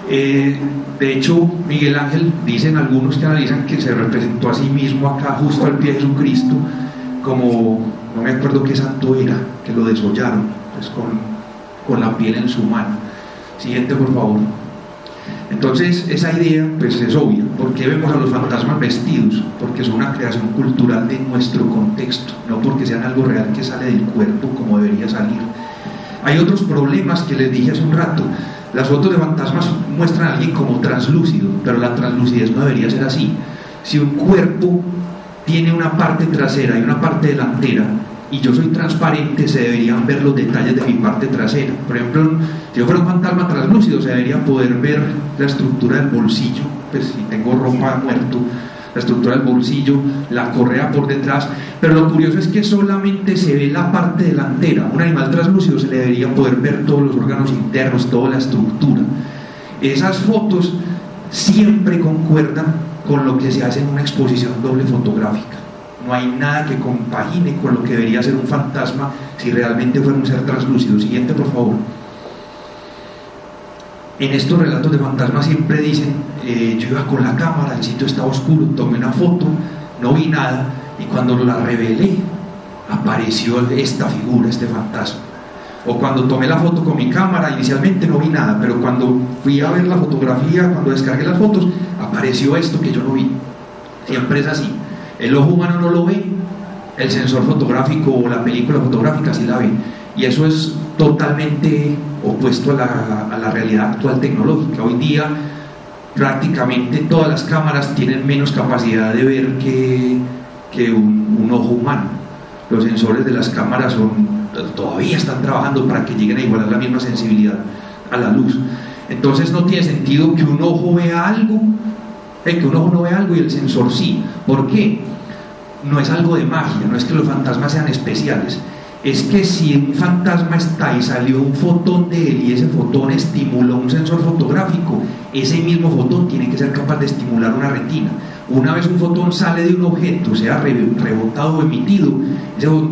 De hecho, Miguel Ángel, dicen algunos que analizan, que se representó a sí mismo acá justo al pie de Jesucristo, como, no me acuerdo qué santo era, que lo desollaron, pues con la piel en su mano. Siguiente, por favor. Entonces, esa idea pues es obvia. ¿Por qué vemos a los fantasmas vestidos? Porque son una creación cultural de nuestro contexto, no porque sean algo real que sale del cuerpo como debería salir. Hay otros problemas que les dije hace un rato. Las fotos de fantasmas muestran a alguien como translúcido, pero la translucidez no debería ser así. Si un cuerpo tiene una parte trasera y una parte delantera, y yo soy transparente, se deberían ver los detalles de mi parte trasera. Por ejemplo, si yo fuera un fantasma translúcido, se debería poder ver la estructura del bolsillo, pues si tengo ropa muerto, la estructura del bolsillo, la correa por detrás. Pero lo curioso es que solamente se ve la parte delantera. Un animal translúcido se le debería poder ver todos los órganos internos, toda la estructura. Esas fotos siempre concuerdan con lo que se hace en una exposición doble fotográfica. No hay nada que compagine con lo que debería ser un fantasma si realmente fuera un ser translúcido. Siguiente, por favor. En estos relatos de fantasmas siempre dicen: yo iba con la cámara, el sitio estaba oscuro, tomé una foto, no vi nada, y cuando la revelé apareció esta figura, este fantasma. O cuando tomé la foto con mi cámara, inicialmente no vi nada, pero cuando fui a ver la fotografía, cuando descargué las fotos, apareció esto que yo no vi. Siempre es así. El ojo humano no lo ve, el sensor fotográfico o la película fotográfica sí la ve. Y eso es totalmente opuesto a la realidad actual tecnológica. Hoy día prácticamente todas las cámaras tienen menos capacidad de ver que un ojo humano. Los sensores de las cámaras todavía están trabajando para que lleguen a igualar la misma sensibilidad a la luz. Entonces no tiene sentido que un ojo vea algo, que un ojo no vea algo y el sensor sí. ¿Por qué? No es algo de magia, no es que los fantasmas sean especiales. Es que si un fantasma está y salió un fotón de él y ese fotón estimuló un sensor fotográfico, ese mismo fotón tiene que ser capaz de estimular una retina. Una vez un fotón sale de un objeto, sea rebotado o emitido,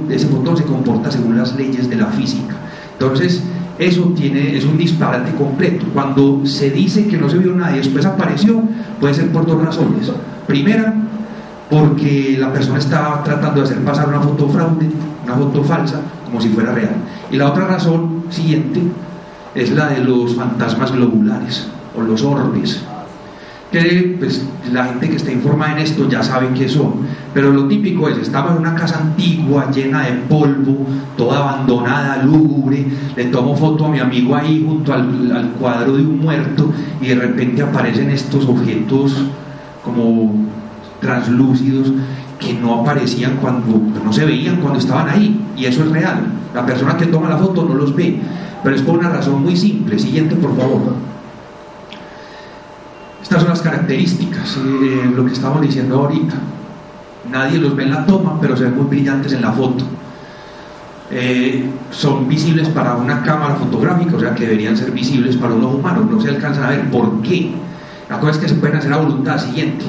ese fotón se comporta según las leyes de la física. Entonces, eso es un disparate completo. Cuando se dice que no se vio nada y después apareció, puede ser por dos razones. Primera, porque la persona estaba tratando de hacer pasar una foto fraude, una foto falsa, como si fuera real. Y la otra razón siguiente es la de los fantasmas globulares o los orbes, que pues, la gente que está informada en esto ya sabe qué son, pero lo típico es: estaba en una casa antigua llena de polvo, toda abandonada, lúgubre, le tomo foto a mi amigo ahí junto al cuadro de un muerto, y de repente aparecen estos objetos como translúcidos que no aparecían no se veían cuando estaban ahí, y eso es real. La persona que toma la foto no los ve, pero es por una razón muy simple. Siguiente, por favor. Estas son las características, lo que estamos diciendo ahorita. Nadie los ve en la toma, pero se ven muy brillantes en la foto. Son visibles para una cámara fotográfica, o sea que deberían ser visibles para un ojo humano. No se alcanzan a ver. ¿Por qué? La cosa es que se pueden hacer a voluntad. Siguiente.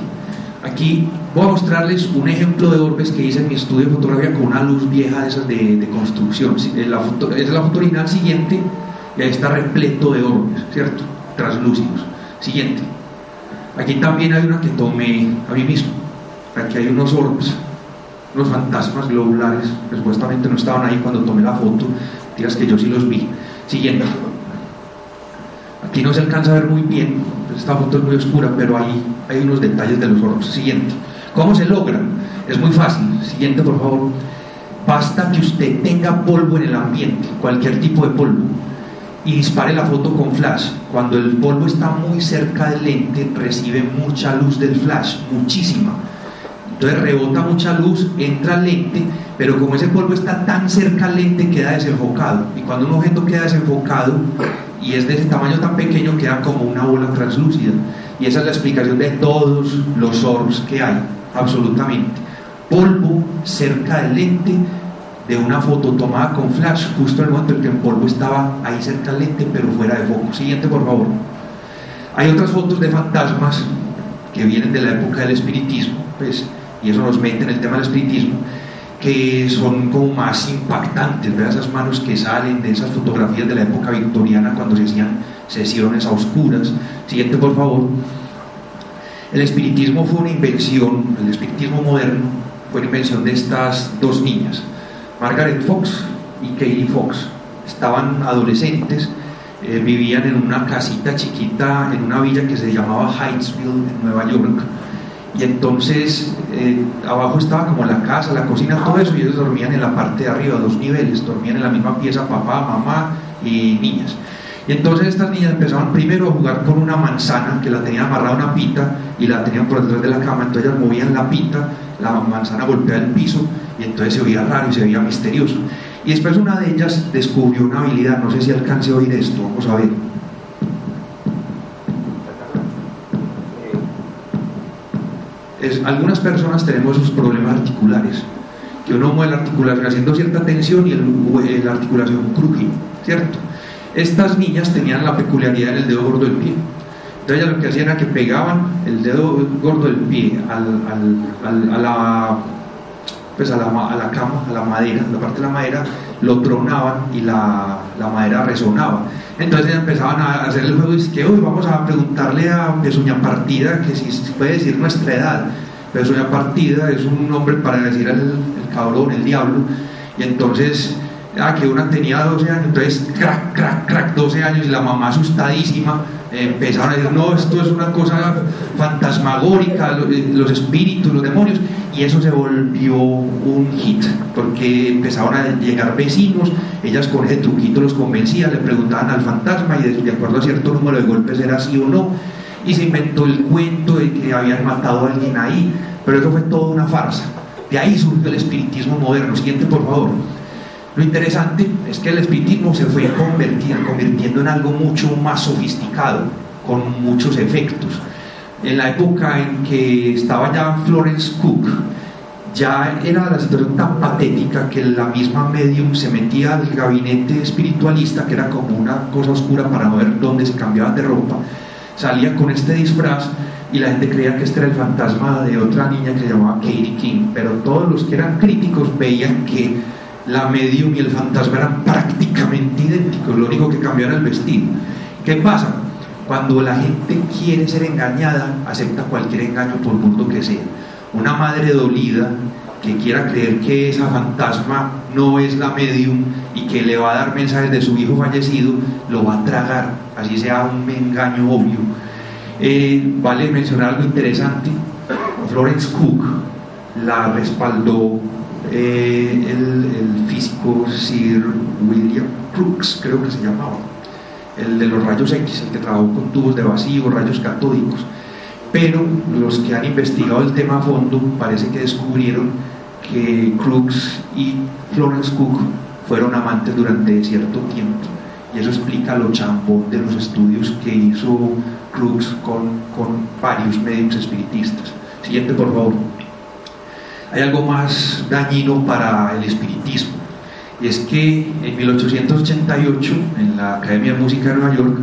Aquí voy a mostrarles un ejemplo de orbes que hice en mi estudio de fotografía con una luz vieja de esas de construcción. Es la foto original. Siguiente. Y ahí está repleto de orbes, ¿cierto? Translúcidos. Siguiente. Aquí también hay una que tomé a mí mismo. Aquí hay unos orbes, unos fantasmas globulares que supuestamente no estaban ahí cuando tomé la foto. Digas que yo sí los vi. Siguiente. Aquí no se alcanza a ver muy bien, esta foto es muy oscura, pero ahí hay unos detalles de los orbes. Siguiente. ¿Cómo se logran? Es muy fácil. Siguiente, por favor. Basta que usted tenga polvo en el ambiente, cualquier tipo de polvo, y dispare la foto con flash. Cuando el polvo está muy cerca del lente, recibe mucha luz del flash, muchísima. Entonces rebota mucha luz, entra al lente, pero como ese polvo está tan cerca al lente, queda desenfocado. Y cuando un objeto queda desenfocado y es de ese tamaño tan pequeño, queda como una bola translúcida. Y esa es la explicación de todos los orbs que hay, absolutamente. Polvo cerca del lente de una foto tomada con flash, justo en el momento en que el polvo estaba ahí cerca del lente, pero fuera de foco. Siguiente, por favor. Hay otras fotos de fantasmas que vienen de la época del espiritismo, pues, y eso nos mete en el tema del espiritismo, que son como más impactantes. Vean esas manos que salen de esas fotografías de la época victoriana cuando se hacían sesiones a oscuras. Siguiente, por favor. El espiritismo fue una invención, el espiritismo moderno fue una invención de estas dos niñas, Margaret Fox y Katie Fox. Estaban adolescentes, vivían en una casita chiquita en una villa que se llamaba Hydesville, en Nueva York. Y entonces abajo estaba como la casa, la cocina, todo eso, y ellos dormían en la parte de arriba, 2 niveles, dormían en la misma pieza papá, mamá y niñas. Y entonces estas niñas empezaban primero a jugar con una manzana que la tenían amarrada a una pita y la tenían por detrás de la cama. Entonces ellas movían la pita, la manzana golpeaba el piso y entonces se oía raro y se veía misterioso. Y después una de ellas descubrió una habilidad, no sé si alcance a oír esto, vamos a ver. Algunas personas tenemos esos problemas articulares, que uno mueve la articulación haciendo cierta tensión y la articulación cruje, ¿cierto? Estas niñas tenían la peculiaridad en el dedo gordo del pie. Entonces ellas lo que hacían era que pegaban el dedo gordo del pie a la cama, a la madera, la parte de la madera, lo tronaban y la madera resonaba. Entonces empezaban a hacer el juego y que hoy vamos a preguntarle a Pezuña Partida que si puede decir nuestra edad. Pezuña Partida es un nombre para decir el cabrón, el diablo. Y entonces que una tenía 12 años, entonces crack, crack, crack, 12 años, y la mamá asustadísima empezaron a decir, no, esto es una cosa fantasmagórica, los espíritus, los demonios, y eso se volvió un hit, porque empezaron a llegar vecinos, ellas con ese truquito los convencían, le preguntaban al fantasma, y de acuerdo a cierto número de golpes era sí o no, y se inventó el cuento de que habían matado a alguien ahí, pero eso fue toda una farsa. De ahí surgió el espiritismo moderno. Siguiente, por favor. Lo interesante es que el espiritismo se fue convirtiendo en algo mucho más sofisticado, con muchos efectos. En la época en que estaba ya Florence Cook, ya era la situación tan patética que la misma medium se metía al gabinete espiritualista, que era como una cosa oscura para no ver dónde se cambiaban de ropa, salía con este disfraz y la gente creía que este era el fantasma de otra niña que se llamaba Katie King, pero todos los que eran críticos veían que la medium y el fantasma eran prácticamente idénticos, lo único que cambió era el vestido. ¿Qué pasa? Cuando la gente quiere ser engañada, acepta cualquier engaño por burdo que sea. Una madre dolida que quiera creer que esa fantasma no es la medium y que le va a dar mensajes de su hijo fallecido, lo va a tragar, así sea un engaño obvio. Vale mencionar algo interesante. Florence Cook la respaldó el físico Sir William Crookes, creo que se llamaba, el de los rayos X, el que trabajó con tubos de vacío, rayos catódicos. Pero los que han investigado el tema a fondo parece que descubrieron que Crookes y Florence Cook fueron amantes durante cierto tiempo, y eso explica lo chambón de los estudios que hizo Crookes con varios medios espiritistas. Siguiente, por favor. Hay algo más dañino para el espiritismo, y es que en 1888 en la Academia de Música de Nueva York,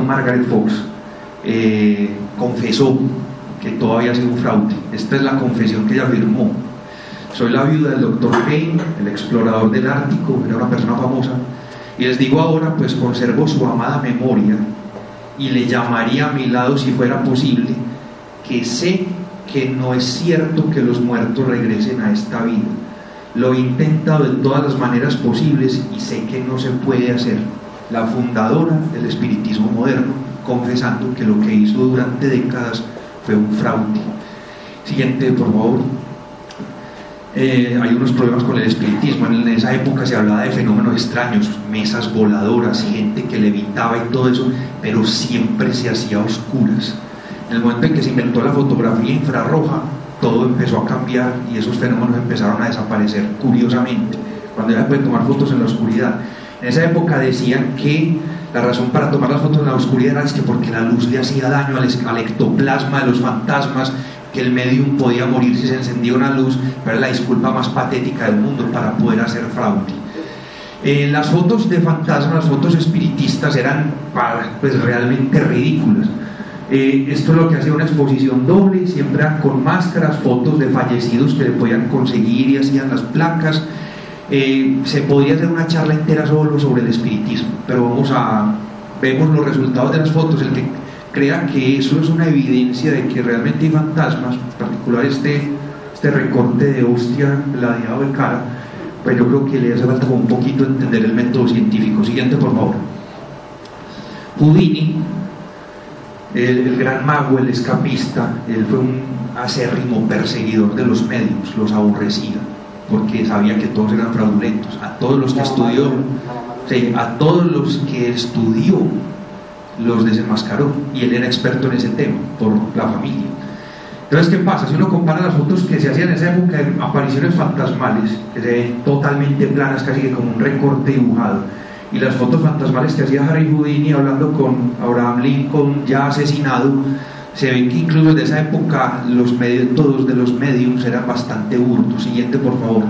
Margaret Fox confesó que todo había sido un fraude. Esta es la confesión que ella firmó: soy la viuda del Dr. Kane, el explorador del Ártico, era una persona famosa, y les digo ahora, pues conservo su amada memoria y le llamaría a mi lado si fuera posible, que sé que no es cierto que los muertos regresen a esta vida. Lo he intentado de todas las maneras posibles y sé que no se puede hacer. La fundadora del espiritismo moderno, confesando que lo que hizo durante décadas fue un fraude. Siguiente, por favor. Hay unos problemas con el espiritismo. En esa época se hablaba de fenómenos extraños, mesas voladoras, gente que levitaba y todo eso, pero siempre se hacía a oscuras. En el momento en que se inventó la fotografía infrarroja, todo empezó a cambiar y esos fenómenos empezaron a desaparecer, curiosamente, cuando ya se puede tomar fotos en la oscuridad. En esa época decían que la razón para tomar las fotos en la oscuridad era que porque la luz le hacía daño al ectoplasma de los fantasmas, que el medium podía morir si se encendía una luz, pero era la disculpa más patética del mundo para poder hacer fraude. Las fotos de fantasmas, las fotos espiritistas eran pues realmente ridículas. Esto es lo que hacía una exposición doble, siempre eran con máscaras, fotos de fallecidos que le podían conseguir y hacían las placas. Se podría hacer una charla entera solo sobre el espiritismo, pero vemos los resultados de las fotos. El que crea que eso es una evidencia de que realmente hay fantasmas, en particular este recorte de hostia ladeado de cara, pues yo creo que le hace falta como un poquito entender el método científico. Siguiente, por favor. Houdini, el gran mago, el escapista, él fue un acérrimo perseguidor de los medios, los aborrecía porque sabía que todos eran fraudulentos. A todos los que estudió, los desenmascaró, y él era experto en ese tema por la familia. Entonces, ¿qué pasa? Si uno compara las fotos que se hacían en esa época de apariciones fantasmales, que se ven totalmente planas, casi que como un recorte dibujado, y las fotos fantasmales que hacía Harry Houdini hablando con Abraham Lincoln ya asesinado, se ve que incluso desde esa época los métodos de los mediums eran bastante burdos. Siguiente, por favor.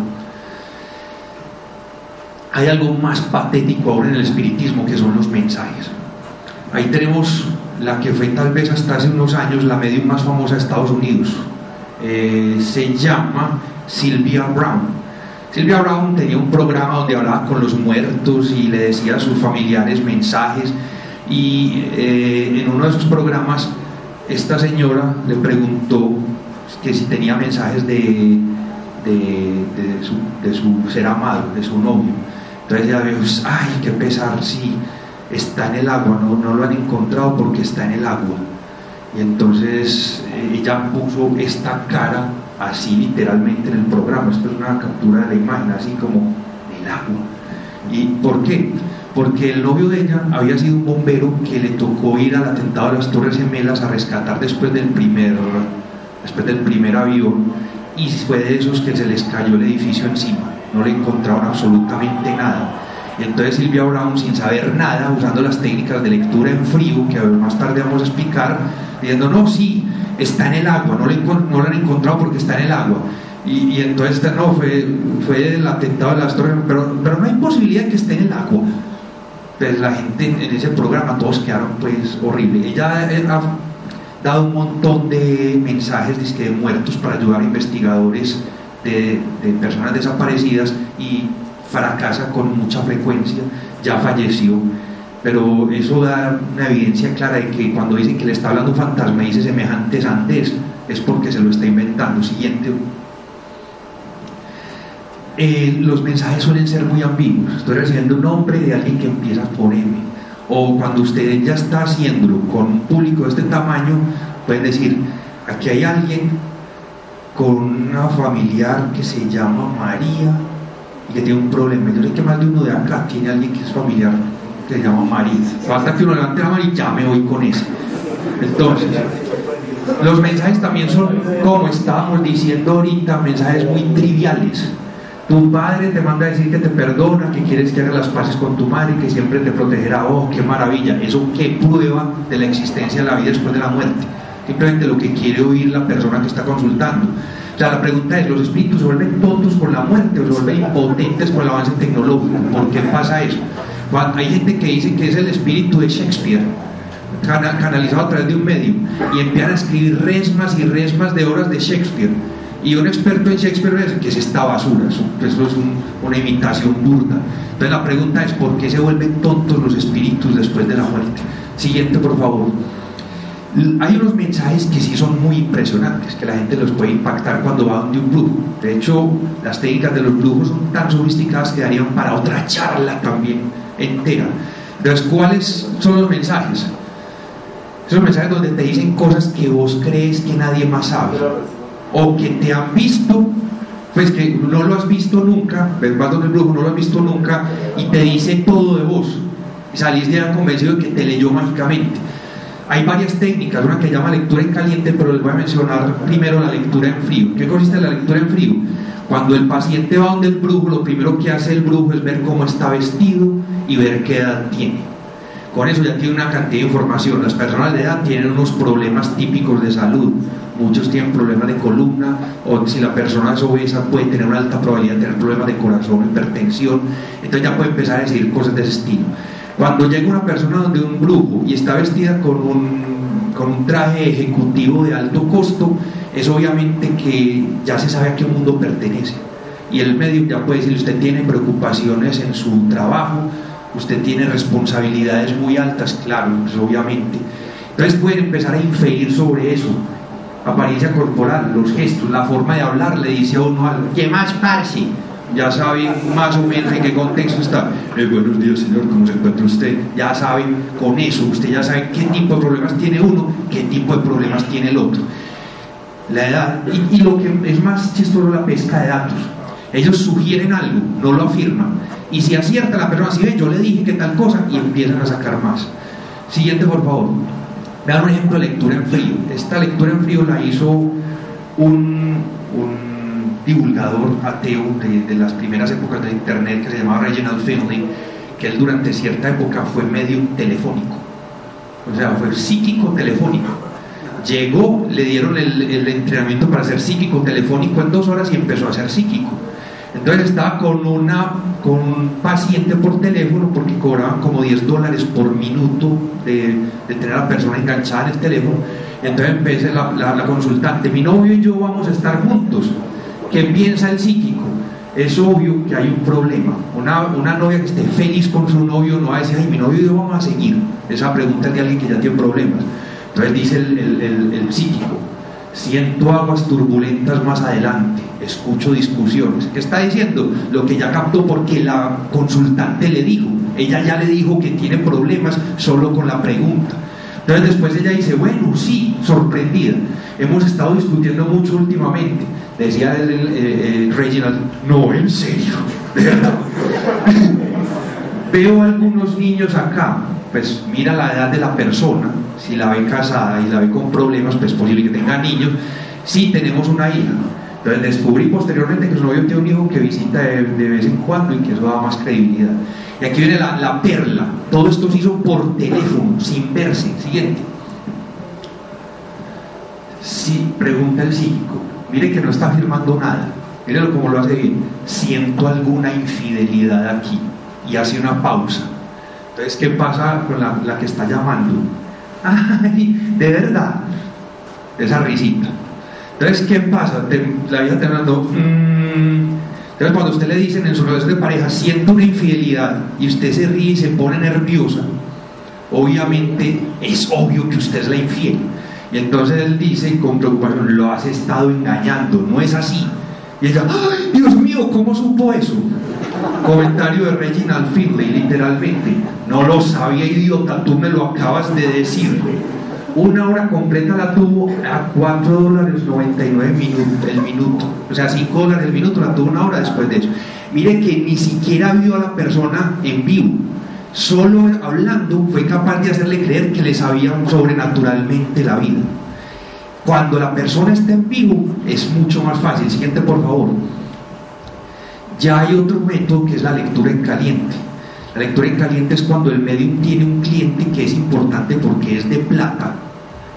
Hay algo más patético ahora en el espiritismo, que son los mensajes. Ahí tenemos la que fue tal vez hasta hace unos años la medium más famosa de Estados Unidos. Se llama Sylvia Browne. Sylvia Browne tenía un programa donde hablaba con los muertos y le decía a sus familiares mensajes, y en uno de esos programas esta señora le preguntó que si tenía mensajes de su ser amado, de su novio. Entonces ella dijo: ay, qué pesar, sí, está en el agua, no lo han encontrado porque está en el agua. Y entonces ella puso esta cara así literalmente en el programa. Esto es una captura de la imagen, así como el agua. ¿Y por qué? Porque el novio de ella había sido un bombero que le tocó ir al atentado de las Torres Gemelas a rescatar después del primer avión, y fue de esos que se les cayó el edificio encima, no le encontraron absolutamente nada. Y entonces Sylvia Browne, sin saber nada, usando las técnicas de lectura en frío, que más tarde vamos a explicar, diciendo: no, sí, está en el agua, no lo han encontrado porque está en el agua. Y entonces no, fue el atentado de las Torres, pero no hay posibilidad que esté en el agua. pues la gente en ese programa, todos quedaron pues horrible. Ella ha dado un montón de mensajes de muertos para ayudar a investigadores de personas desaparecidas y fracasa con mucha frecuencia, ya falleció, pero eso da una evidencia clara de que cuando dicen que le está hablando un fantasma y dice semejante sandez, es porque se lo está inventando. Siguiente. Los mensajes suelen ser muy ambiguos. Estoy recibiendo un nombre de alguien que empieza por M, o cuando usted ya está haciéndolo con un público de este tamaño, pueden decir, aquí hay alguien con una familiar que se llama María y que tiene un problema. Yo sé que más de uno de acá tiene alguien que es familiar que se llama María. Falta que uno levante la mano y ya me voy con eso. Entonces, los mensajes también son, como estábamos diciendo ahorita, mensajes muy triviales. Tu padre te manda a decir que te perdona, que quieres que hagas las paces con tu madre y que siempre te protegerá. ¡Oh, qué maravilla! ¿Eso qué prueba de la existencia de la vida después de la muerte? Simplemente lo que quiere oír la persona que está consultando. O sea, la pregunta es, ¿los espíritus se vuelven tontos con la muerte o se vuelven impotentes con el avance tecnológico? ¿Por qué pasa eso? Hay gente que dice que es el espíritu de Shakespeare, canalizado a través de un medio, y empiezan a escribir resmas y resmas de obras de Shakespeare. Y un experto en Shakespeare dice que es esta basura, eso es una imitación burda. Entonces la pregunta es, ¿por qué se vuelven tontos los espíritus después de la muerte? Siguiente, por favor. Hay unos mensajes que sí son muy impresionantes, que la gente los puede impactar cuando va donde un brujo. De hecho, las técnicas de los brujos son tan sofisticadas que darían para otra charla también entera. Entonces, ¿cuáles son los mensajes? Esos mensajes donde te dicen cosas que vos crees que nadie más sabe, o que te han visto, pues que no lo has visto nunca, vas donde el brujo, no lo has visto nunca, y te dice todo de vos, y salís de ahí convencido de que te leyó mágicamente. Hay varias técnicas, una que se llama lectura en caliente, pero les voy a mencionar primero la lectura en frío. ¿Qué consiste la lectura en frío? Cuando el paciente va donde el brujo, lo primero que hace el brujo es ver cómo está vestido y ver qué edad tiene. Con eso ya tiene una cantidad de información. Las personas de edad tienen unos problemas típicos de salud. Muchos tienen problemas de columna, o si la persona es obesa puede tener una alta probabilidad de tener problemas de corazón, hipertensión. Entonces ya puede empezar a decir cosas de ese estilo. Cuando llega una persona donde un brujo y está vestida con un traje ejecutivo de alto costo, es obviamente que ya se sabe a qué mundo pertenece. Y el médico ya puede decir, usted tiene preocupaciones en su trabajo, usted tiene responsabilidades muy altas, claro, pues obviamente. Entonces pueden empezar a inferir sobre eso. Apariencia corporal, los gestos, la forma de hablar, le dice a uno algo. ¿Qué más, parce? Ya saben más o menos en qué contexto está. Buenos días, señor, ¿cómo se encuentra usted? Ya saben, con eso usted ya sabe qué tipo de problemas tiene uno, qué tipo de problemas tiene el otro. La edad, y lo que es más chistoso, la pesca de datos. Ellos sugieren algo, no lo afirman, y si acierta la persona, si ve, yo le dije que tal cosa, y empiezan a sacar más. Siguiente, por favor. Vean un ejemplo de lectura en frío. Esta lectura en frío la hizo un divulgador ateo de las primeras épocas de internet, que se llamaba Reginald Findlay, que él durante cierta época fue medium telefónico, o sea, fue psíquico telefónico. Llegó, le dieron el entrenamiento para ser psíquico telefónico en 2 horas y empezó a ser psíquico. Entonces estaba con un paciente por teléfono, porque cobraban como $10 por minuto de tener a la persona enganchada en el teléfono. Entonces empecé la consultante, mi novio y yo vamos a estar juntos. ¿Qué piensa el psíquico? Es obvio que hay un problema. Una novia que esté feliz con su novio no va a decir, ay, mi novio y yo vamos a seguir. Esa pregunta es de alguien que ya tiene problemas. Entonces dice el psíquico, siento aguas turbulentas más adelante, escucho discusiones. ¿Qué está diciendo? Lo que ya captó porque la consultante le dijo. Ella ya le dijo que tiene problemas solo con la pregunta. Entonces después ella dice, bueno, sí, sorprendida. Hemos estado discutiendo mucho últimamente. Decía Reginald, no, en serio, de verdad. Veo algunos niños acá, pues mira la edad de la persona, si la ve casada y la ve con problemas, pues es posible que tenga niños. Sí, tenemos una hija. Entonces descubrí posteriormente que su novio tiene un hijo que visita de vez en cuando y que eso da más credibilidad. Y aquí viene la perla. Todo esto se hizo por teléfono, sin verse. Siguiente. Sí, pregunta el psíquico. Mire que no está afirmando nada. Mírelo cómo lo hace bien. Siento alguna infidelidad aquí. Y hace una pausa. Entonces, ¿qué pasa con la que está llamando? ¡Ay, de verdad! Esa risita. Entonces, ¿qué pasa? La vida te hablando. Entonces, cuando usted le dicen en su relación de pareja, siento una infidelidad, y usted se ríe y se pone nerviosa, obviamente es obvio que usted es la infiel. Y entonces él dice con preocupación, lo has estado engañando, no es así. Y ella, ¡ay, Dios mío! ¿Cómo supo eso? Comentario de Reginald Finlay, literalmente: no lo sabía, idiota, tú me lo acabas de decir. 1 hora completa la tuvo a $4.99 el minuto, o sea, $5 el minuto, la tuvo 1 hora después de eso. Mire que ni siquiera vio a la persona en vivo, solo hablando fue capaz de hacerle creer que le sabían sobrenaturalmente la vida. Cuando la persona está en vivo es mucho más fácil. Siguiente, por favor. Ya hay otro método que es la lectura en caliente. La lectura en caliente es cuando el medium tiene un cliente que es importante porque es de plata,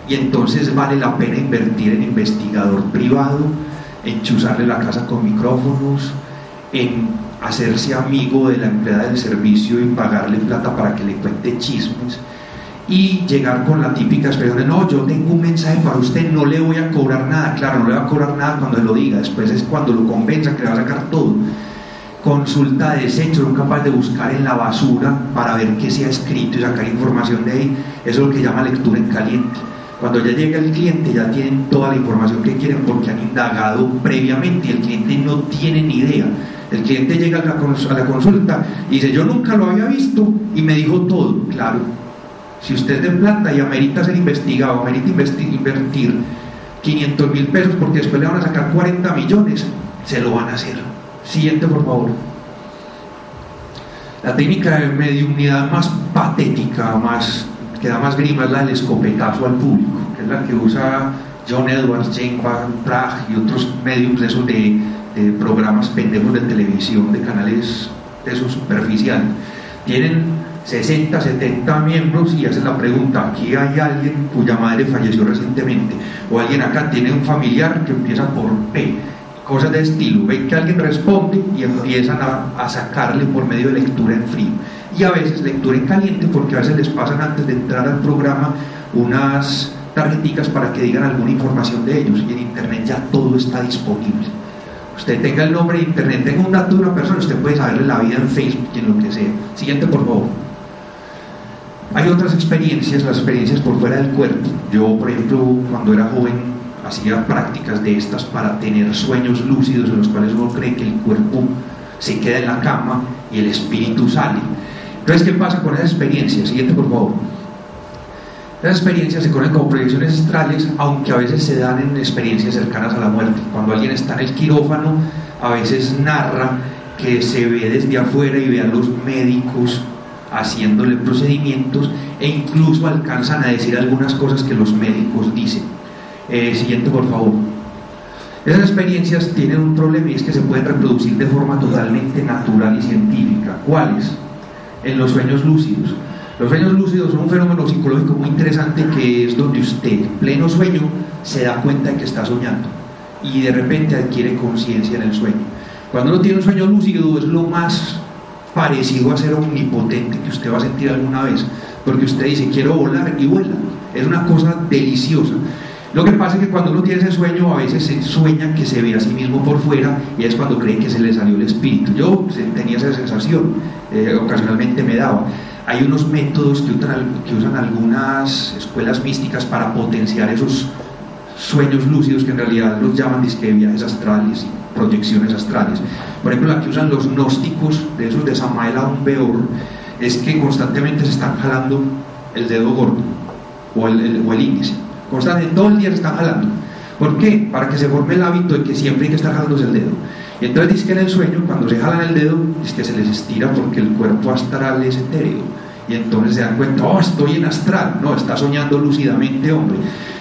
y entonces vale la pena invertir en investigador privado, en chuzarle la casa con micrófonos, en hacerse amigo de la empleada del servicio y pagarle plata para que le cuente chismes, y llegar con la típica expresión de: no, yo tengo un mensaje para usted, no le voy a cobrar nada. Claro, no le va a cobrar nada cuando él lo diga, después es cuando lo convenza que le va a sacar todo. Consulta de desechos, son capaces de buscar en la basura para ver qué se ha escrito y sacar información de ahí. Eso es lo que llama lectura en caliente. Cuando ya llega el cliente, ya tienen toda la información que quieren porque han indagado previamente y el cliente no tiene ni idea. El cliente llega a la consulta y dice: yo nunca lo había visto y me dijo todo. Claro, si usted es de plata y amerita ser investigado, amerita invertir 500.000 pesos porque después le van a sacar 40 millones, se lo van a hacer. Siguiente, por favor. La técnica de mediunidad más patética, que da más grima, es la del escopetazo al público, que es la que usa John Edwards, Jane Van Praagh y otros mediums de esos de programas pendejos de televisión, de canales de esos superficiales. Tienen 60, 70 miembros y hacen la pregunta: aquí hay alguien cuya madre falleció recientemente, o alguien acá tiene un familiar que empieza por P, cosas de estilo. Ven que alguien responde y empiezan a sacarle por medio de lectura en frío, y a veces lectura en caliente, porque a veces les pasan antes de entrar al programa unas tarjeticas para que digan alguna información de ellos, y en internet ya todo está disponible. Usted tenga el nombre de internet, tenga un dato de una persona, usted puede saberle la vida en Facebook y en lo que sea. Siguiente, por favor. Hay otras experiencias, las experiencias por fuera del cuerpo. Yo, por ejemplo, cuando era joven hacía prácticas de estas para tener sueños lúcidos en los cuales uno cree que el cuerpo se queda en la cama y el espíritu sale. Entonces, ¿qué pasa con esas experiencias? Siguiente, por favor. Las experiencias se conocen como proyecciones astrales, aunque a veces se dan en experiencias cercanas a la muerte. Cuando alguien está en el quirófano, a veces narra que se ve desde afuera y ve a los médicos haciéndole procedimientos, e incluso alcanzan a decir algunas cosas que los médicos dicen. Siguiente, por favor. Esas experiencias tienen un problema, y es que se pueden reproducir de forma totalmente natural y científica. ¿Cuáles? En los sueños lúcidos. Los sueños lúcidos son un fenómeno psicológico muy interesante, que es donde usted, en pleno sueño, se da cuenta de que está soñando y de repente adquiere conciencia en el sueño. Cuando uno tiene un sueño lúcido, es lo más parecido a ser omnipotente que usted va a sentir alguna vez, porque usted dice: quiero volar, y vuela. Es una cosa deliciosa. Lo que pasa es que cuando uno tiene ese sueño, a veces se sueña que se ve a sí mismo por fuera, y es cuando cree que se le salió el espíritu. Yo tenía esa sensación, ocasionalmente me daba. Hay unos métodos que usan algunas escuelas místicas para potenciar esos sueños lúcidos, que en realidad los llaman viajes astrales y proyecciones astrales. Por ejemplo, la que usan los gnósticos, de esos de Samael Aun Weor, es que constantemente se están jalando el dedo gordo o el índice. Constantemente, todo el día se están jalando. ¿Por qué? Para que se forme el hábito de que siempre hay que estar jalándose el dedo. Y entonces dice que en el sueño, cuando se jalan el dedo, es que se les estira porque el cuerpo astral es etéreo. Y entonces se dan cuenta: oh, estoy en astral. No, está soñando lúcidamente, hombre.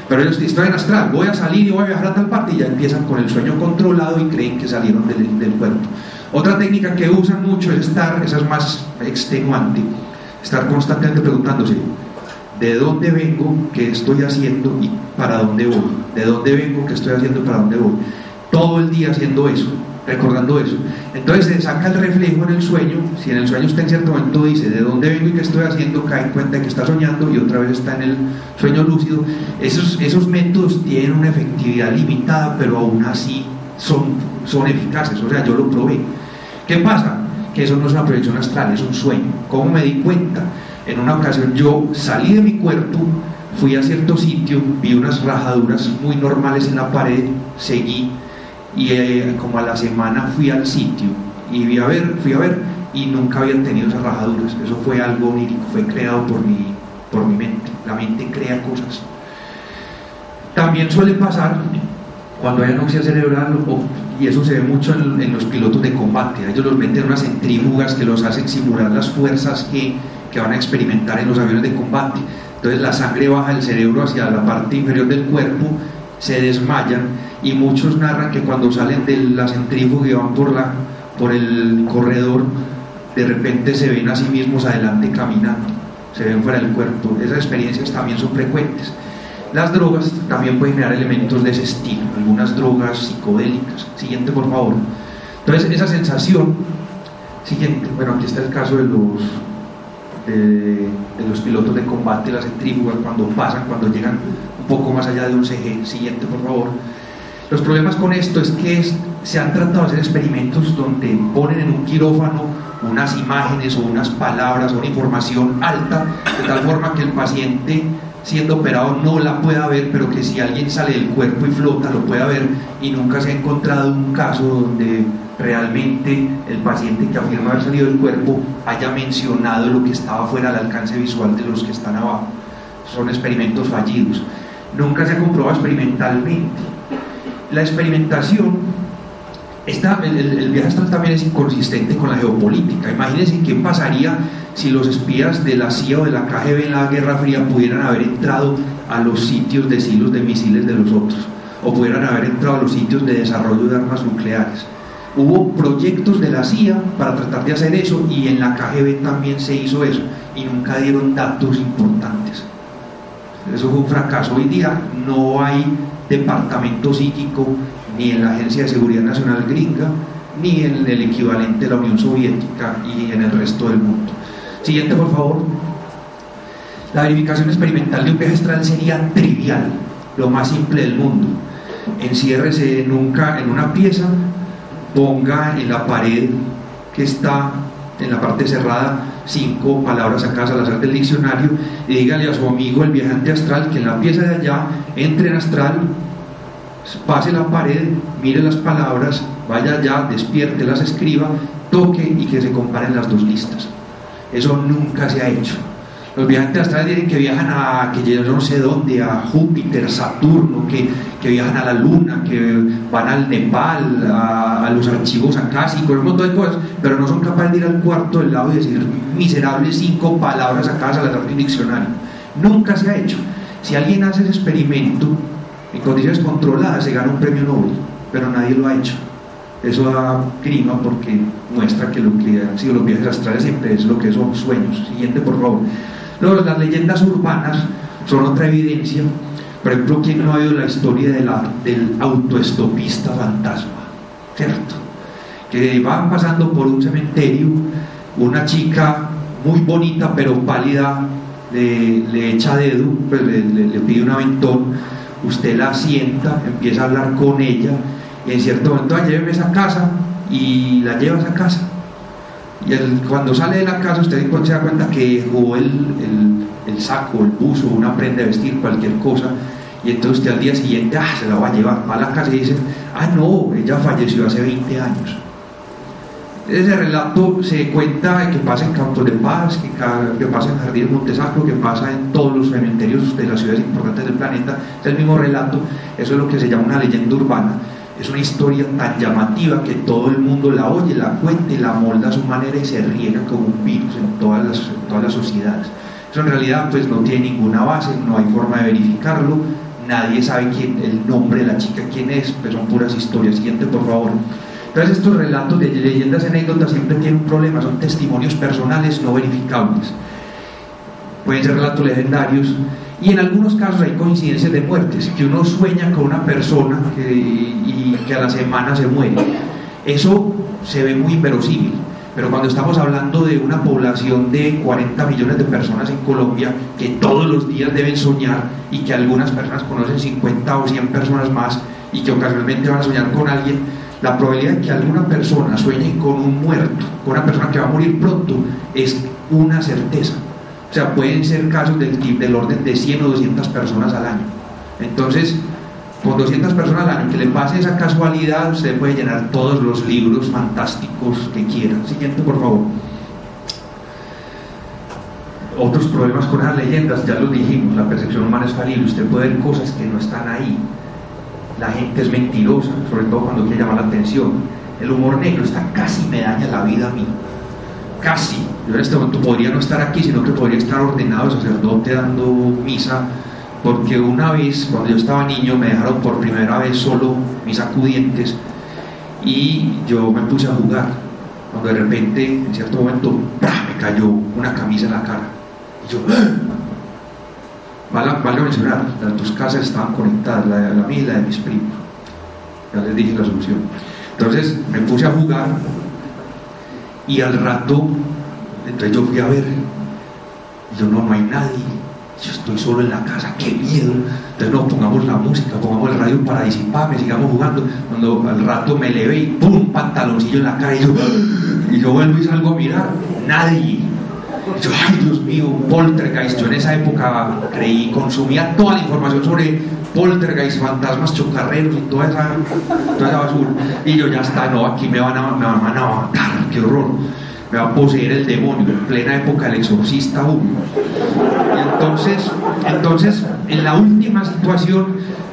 Pero ellos: estoy en astral, voy a salir y voy a viajar a tal parte, y ya empiezan con el sueño controlado y creen que salieron del cuerpo. Otra técnica que usan mucho es esa es más extenuante, estar constantemente preguntándose: ¿de dónde vengo? ¿Qué estoy haciendo? ¿Y para dónde voy? ¿De dónde vengo? ¿Qué estoy haciendo? ¿Para dónde voy? Todo el día haciendo eso. recordando eso. Entonces se saca el reflejo en el sueño. Si en el sueño usted en cierto momento dice de dónde vengo y qué estoy haciendo, cae en cuenta que está soñando y otra vez está en el sueño lúcido. Esos métodos tienen una efectividad limitada, pero aún así son eficaces. O sea, yo lo probé. ¿Qué pasa? Que eso no es una proyección astral, es un sueño. ¿Cómo me di cuenta? En una ocasión yo salí de mi cuerpo, fui a cierto sitio, vi unas rajaduras muy normales en la pared, seguí y como a la semana fui al sitio y fui a ver y nunca habían tenido esas rajaduras. Eso fue algo onírico, fue creado por mi mente. La mente crea cosas. También suele pasar cuando hay anoxia cerebral, y eso se ve mucho en los pilotos de combate. A ellos los meten en unas centrífugas que los hacen simular las fuerzas que van a experimentar en los aviones de combate. Entonces la sangre baja del cerebro hacia la parte inferior del cuerpo, se desmayan, y muchos narran que cuando salen de la centrífuga y van por el corredor, de repente se ven a sí mismos adelante caminando, se ven fuera del cuerpo. Esas experiencias también son frecuentes. Las drogas también pueden generar elementos de ese estilo, algunas drogas psicodélicas. Siguiente, por favor. Entonces, esa sensación, siguiente, bueno, aquí está el caso de los pilotos de combate, las centrífugas, cuando llegan un poco más allá de un CG. Siguiente, por favor. Los problemas con esto es que se han tratado de hacer experimentos donde ponen en un quirófano unas imágenes o unas palabras o una información alta, de tal forma que el paciente siendo operado no la pueda ver, pero que si alguien sale del cuerpo y flota lo pueda ver, y nunca se ha encontrado un caso donde realmente el paciente que afirma haber salido del cuerpo haya mencionado lo que estaba fuera del alcance visual de los que están abajo. Son experimentos fallidos. Nunca se ha comprobado experimentalmente. La experimentación, el viaje astral también es inconsistente con la geopolítica. Imagínense qué pasaría si los espías de la CIA o de la KGB en la Guerra Fría pudieran haber entrado a los sitios de silos de misiles de los otros, o pudieran haber entrado a los sitios de desarrollo de armas nucleares. Hubo proyectos de la CIA para tratar de hacer eso, y en la KGB también se hizo eso, y nunca dieron datos importantes. Eso fue un fracaso. Hoy día no hay departamento psíquico ni en la Agencia de Seguridad Nacional gringa, ni en el equivalente de la Unión Soviética y en el resto del mundo. Siguiente, por favor. La verificación experimental de un viaje astral sería trivial, lo más simple del mundo. Enciérrese nunca en una pieza, ponga en la pared que está en la parte cerrada 5 palabras sacadas al azar del diccionario, y dígale a su amigo el viajante astral que en la pieza de allá entre en astral, pase la pared, mire las palabras, vaya allá, despierte, las escriba, toque y que se comparen las dos listas. Eso nunca se ha hecho. Los viajantes astrales dicen que viajan que yo no sé dónde, a Júpiter, Saturno, que viajan a la Luna, que van al Nepal, a los archivos acásicos, un montón de cosas, pero no son capaces de ir al cuarto del lado y decir miserables 5 palabras sacadas al azar del diccionario. Nunca se ha hecho. Si alguien hace ese experimento en condiciones controladas, se gana un premio Nobel, pero nadie lo ha hecho. Eso da grima porque muestra que lo que han sido los viajes astrales siempre es lo que son sueños. Siguiente, por favor. Luego, las leyendas urbanas son otra evidencia. Por ejemplo, ¿quién no ha oído la historia del autoestopista fantasma? ¿Cierto? Que va pasando por un cementerio, una chica muy bonita pero pálida le echa dedo, pues le pide un aventón, usted la sienta, empieza a hablar con ella, y en cierto momento lléveme a esa casa, y la lleva a esa casa, y cuando sale de la casa usted se da cuenta que dejó el saco, el buzo, una prenda de vestir, cualquier cosa, y entonces usted al día siguiente se la va a llevar a la casa y dice, no, ella falleció hace 20 años. Ese relato se cuenta que pasa en Campos de Paz, que pasa en Jardines Montesacro, que pasa en todos los cementerios de las ciudades importantes del planeta. Es el mismo relato. Eso es lo que se llama una leyenda urbana. Es una historia tan llamativa que todo el mundo la oye, la cuenta y la molda a su manera y se riega como un virus en todas las sociedades. Eso en realidad pues no tiene ninguna base, no hay forma de verificarlo, nadie sabe el nombre de la chica, quién es, pues son puras historias. Siguiente, por favor. Entonces estos relatos de leyendas y anécdotas siempre tienen un problema, son testimonios personales no verificables. Pueden ser relatos legendarios, y en algunos casos hay coincidencias de muertes, que uno sueña con una persona y que a la semana se muere, Eso se ve muy inverosímil, pero cuando estamos hablando de una población de 40 millones de personas en Colombia que todos los días deben soñar y que algunas personas conocen 50 o 100 personas más y que ocasionalmente van a soñar con alguien, la probabilidad de que alguna persona sueñe con un muerto, con una persona que va a morir pronto, es una certeza. O sea, pueden ser casos del orden de 100 o 200 personas al año. Entonces, con 200 personas al año que le pase esa casualidad, usted puede llenar todos los libros fantásticos que quiera. Siguiente, por favor. Otros problemas con esas leyendas, ya los dijimos, la percepción humana es falible, usted puede ver cosas que no están ahí. La gente es mentirosa, sobre todo cuando quiere llamar la atención. El humor negro casi me daña la vida a mí. Casi. Yo en este momento podría no estar aquí, sino que podría estar ordenado sacerdote dando misa, porque una vez, cuando yo estaba niño, me dejaron por primera vez solo mis acudientes y yo me puse a jugar, cuando de repente, en cierto momento, me cayó una camisa en la cara y yo, vale mencionar, las dos casas estaban conectadas, la mía y la de mis primos, ya les dije la solución. Entonces me puse a jugar y al rato, entonces yo fui a ver y yo, no hay nadie, yo estoy solo en la casa, qué miedo. Entonces no, pongamos la música, pongamos el radio para disiparme, sigamos jugando. Cuando al rato me levé y ¡pum! Pantaloncillo en la cara y yo vuelvo y salgo a mirar, nadie. Yo, ay Dios mío, poltergeist. Yo en esa época consumía toda la información sobre poltergeist, fantasmas, chocarreros y toda esa basura. Y yo, ya está, no, aquí me van a matar, qué horror. Me va a poseer el demonio, en plena época del exorcista 1. Y entonces, en la última situación,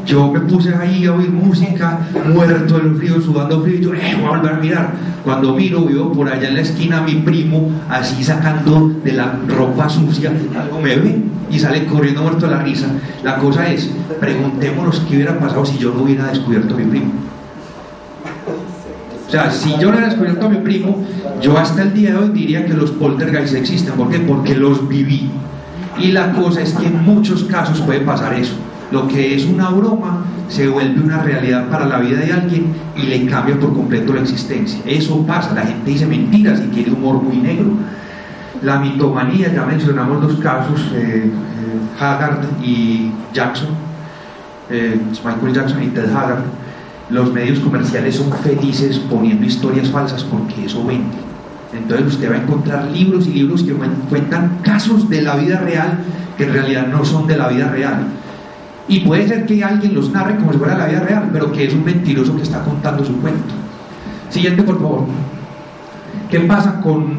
yo me puse ahí a oír música, muerto del frío, sudando frío, y yo, voy a volver a mirar. Cuando miro, veo por allá en la esquina a mi primo, así sacando de la ropa sucia, algo me ve y sale corriendo muerto de la risa. La cosa es, preguntémonos qué hubiera pasado si yo no hubiera descubierto a mi primo. O sea, si yo no hubiera descubierto a mi primo, yo hasta el día de hoy diría que los poltergeists existen. ¿Por qué? Porque los viví. Y la cosa es que en muchos casos puede pasar eso. Lo que es una broma se vuelve una realidad para la vida de alguien y le cambia por completo la existencia. Eso pasa, la gente dice mentiras y tiene humor muy negro. La mitomanía, ya mencionamos dos casos, Haggard y Jackson, Michael Jackson y Ted Haggard. Los medios comerciales son felices poniendo historias falsas porque eso vende. Entonces usted va a encontrar libros y libros que cuentan casos de la vida real que en realidad no son de la vida real. Y puede ser que alguien los narre como si fuera la vida real, pero que es un mentiroso que está contando su cuento. Siguiente, por favor. ¿Qué pasa con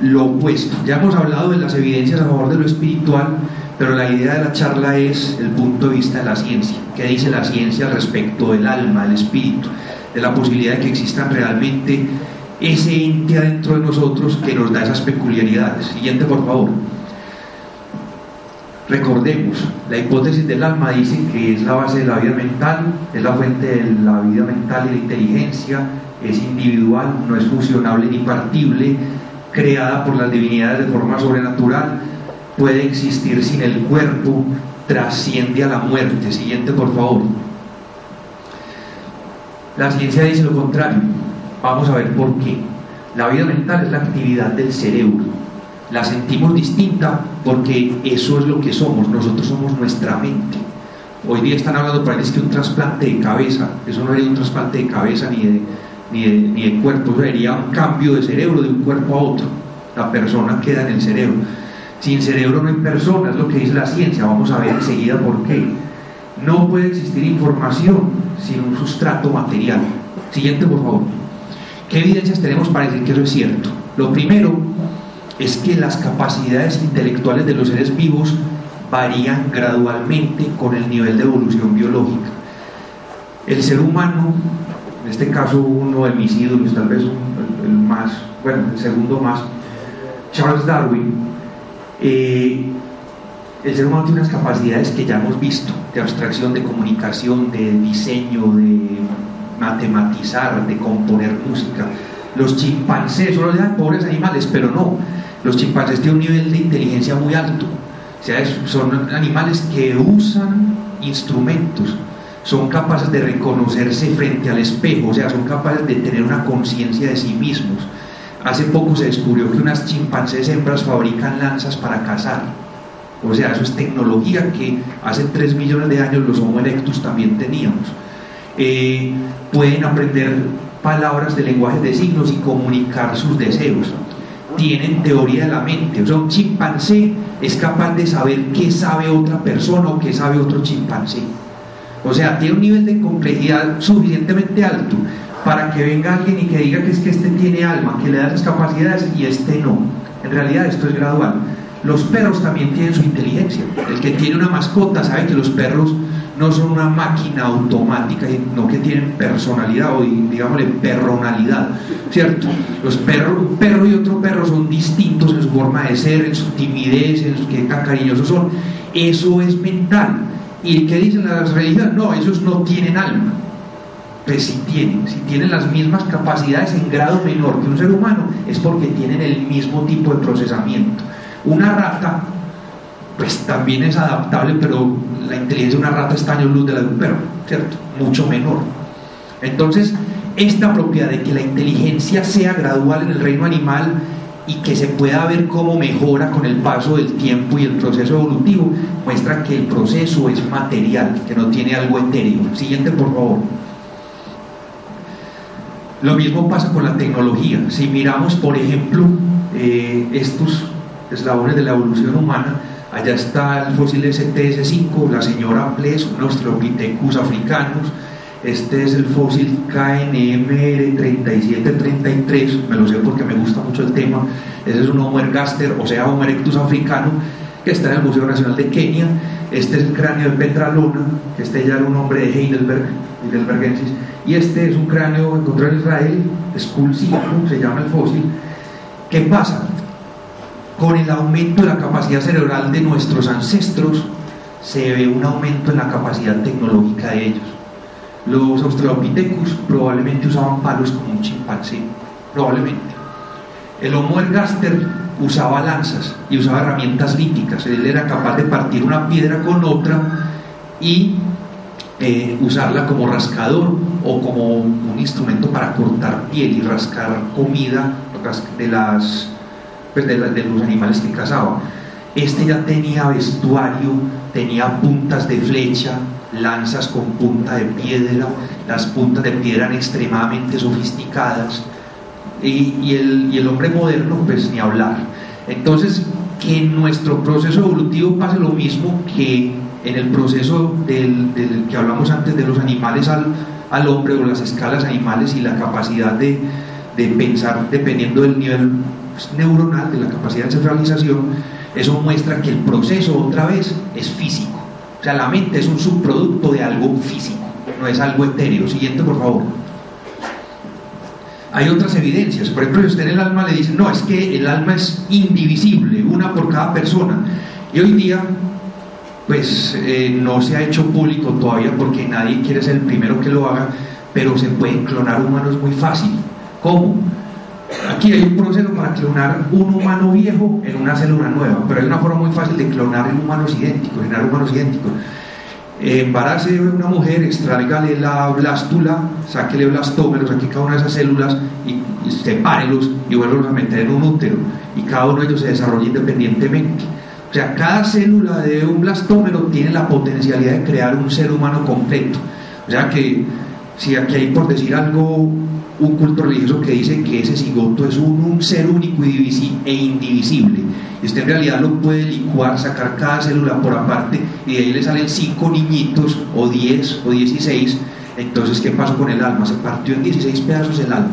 lo opuesto? Ya hemos hablado de las evidencias a favor de lo espiritual, pero la idea de la charla es el punto de vista de la ciencia. ¿Qué dice la ciencia respecto del alma, del espíritu, de la posibilidad de que existan realmente ese ente adentro de nosotros que nos da esas peculiaridades? Siguiente, por favor. Recordemos, la hipótesis del alma dice que es la base de la vida mental, es la fuente de la vida mental y la inteligencia, es individual, no es fusionable ni partible, creada por las divinidades de forma sobrenatural, puede existir sin el cuerpo, trasciende a la muerte. Siguiente, por favor. La ciencia dice lo contrario. Vamos a ver por qué. La vida mental es la actividad del cerebro. La sentimos distinta porque eso es lo que somos. Nosotros somos nuestra mente. Hoy día están hablando por ahí de que un trasplante de cabeza, eso no sería un trasplante de cabeza ni de cuerpo, eso sería un cambio de cerebro de un cuerpo a otro. La persona queda en el cerebro. Sin cerebro no hay persona, es lo que dice la ciencia. Vamos a ver enseguida por qué. No puede existir información sin un sustrato material. Siguiente, por favor. ¿Qué evidencias tenemos para decir que eso es cierto? Lo primero es que las capacidades intelectuales de los seres vivos varían gradualmente con el nivel de evolución biológica. El ser humano, en este caso uno de mis ídolos, tal vez el segundo más, Charles Darwin, el ser humano tiene unas capacidades que ya hemos visto, de abstracción, de comunicación, de diseño, de matematizar, de componer música. Los chimpancés, solo dejan pobres animales, pero no, los chimpancés tienen un nivel de inteligencia muy alto. O sea, son animales que usan instrumentos. son capaces de reconocerse frente al espejo, o sea, son capaces de tener una conciencia de sí mismos. Hace poco se descubrió que unas chimpancés hembras fabrican lanzas para cazar, o sea, eso es tecnología que hace 3 millones de años los Homo erectus también teníamos. Pueden aprender palabras de lenguaje de signos y comunicar sus deseos, tienen teoría de la mente, o sea, un chimpancé es capaz de saber qué sabe otra persona o qué sabe otro chimpancé. O sea, tiene un nivel de complejidad suficientemente alto para que venga alguien y que diga que es que este tiene alma, que le da esas capacidades y este no. En realidad esto es gradual. Los perros también tienen su inteligencia. El que tiene una mascota sabe que los perros no son una máquina automática, sino que tienen personalidad o, digámosle, perronalidad, ¿cierto? Los perros, un perro y otro perro son distintos en su forma de ser, en su timidez, en qué tan cariñosos son. Eso es mental. ¿Y qué dicen las religiones? No, ellos no tienen alma. Pues si tienen las mismas capacidades en grado menor que un ser humano, es porque tienen el mismo tipo de procesamiento. Una rata, pues también es adaptable, pero la inteligencia de una rata está años luz de la de un perro, ¿cierto? Mucho menor. Entonces, esta propiedad de que la inteligencia sea gradual en el reino animal y que se pueda ver cómo mejora con el paso del tiempo y el proceso evolutivo, muestra que el proceso es material, que no tiene algo etéreo. Siguiente, por favor. Lo mismo pasa con la tecnología. Si miramos, por ejemplo, estos eslabones de la evolución humana, allá está el fósil STS5, la señora Ples, unos Australopithecus africanos. Este es el fósil KNMR3733, me lo sé porque me gusta mucho el tema. Ese es un Homo ergaster, o sea, Homo erectus africano, que está en el Museo Nacional de Kenia. Este es el cráneo de Petralona, que este ya era un hombre de Heidelbergensis, y este es un cráneo encontrado en Israel, Skull 5, se llama el fósil. ¿Qué pasa? Con el aumento de la capacidad cerebral de nuestros ancestros, se ve un aumento en la capacidad tecnológica de ellos. Los Australopithecus probablemente usaban palos como un chimpancé, probablemente. El Homo ergaster usaba lanzas y usaba herramientas líticas. Él era capaz de partir una piedra con otra y usarla como rascador o como un instrumento para cortar piel y rascar comida de los animales que cazaba. Este ya tenía vestuario, tenía puntas de flecha, lanzas con punta de piedra. Las puntas de piedra eran extremadamente sofisticadas, y el hombre moderno, pues ni hablar. Entonces, que en nuestro proceso evolutivo pase lo mismo que en el proceso del que hablamos antes, de los animales al hombre, o las escalas animales y la capacidad de pensar dependiendo del nivel neuronal, de la capacidad de encefalización. Eso muestra que el proceso, otra vez, es físico. O sea, la mente es un subproducto de algo físico, no es algo etéreo. Siguiente, por favor. Hay otras evidencias. Por ejemplo, si usted en el alma le dice, no, es que el alma es indivisible, una por cada persona. Y hoy día, pues no se ha hecho público todavía porque nadie quiere ser el primero que lo haga, pero se pueden clonar humanos muy fácil. ¿Cómo? Aquí hay un proceso para clonar un humano viejo en una célula nueva, pero hay una forma muy fácil de clonar humanos idénticos, generar humanos idénticos. Embarace a una mujer, extráigale la blástula, sáquele blastómeros, saque cada una de esas células y sepárelos y vuélvelos a meter en un útero, y cada uno de ellos se desarrolla independientemente. O sea, cada célula de un blastómero tiene la potencialidad de crear un ser humano completo. O sea que, si aquí hay, por decir algo, un culto religioso que dice que ese cigoto es un ser único e indivisible, y usted en realidad lo puede licuar, sacar cada célula por aparte, y de ahí le salen 5 niñitos, o 10, o 16. Entonces, ¿qué pasó con el alma? ¿Se partió en 16 pedazos el alma?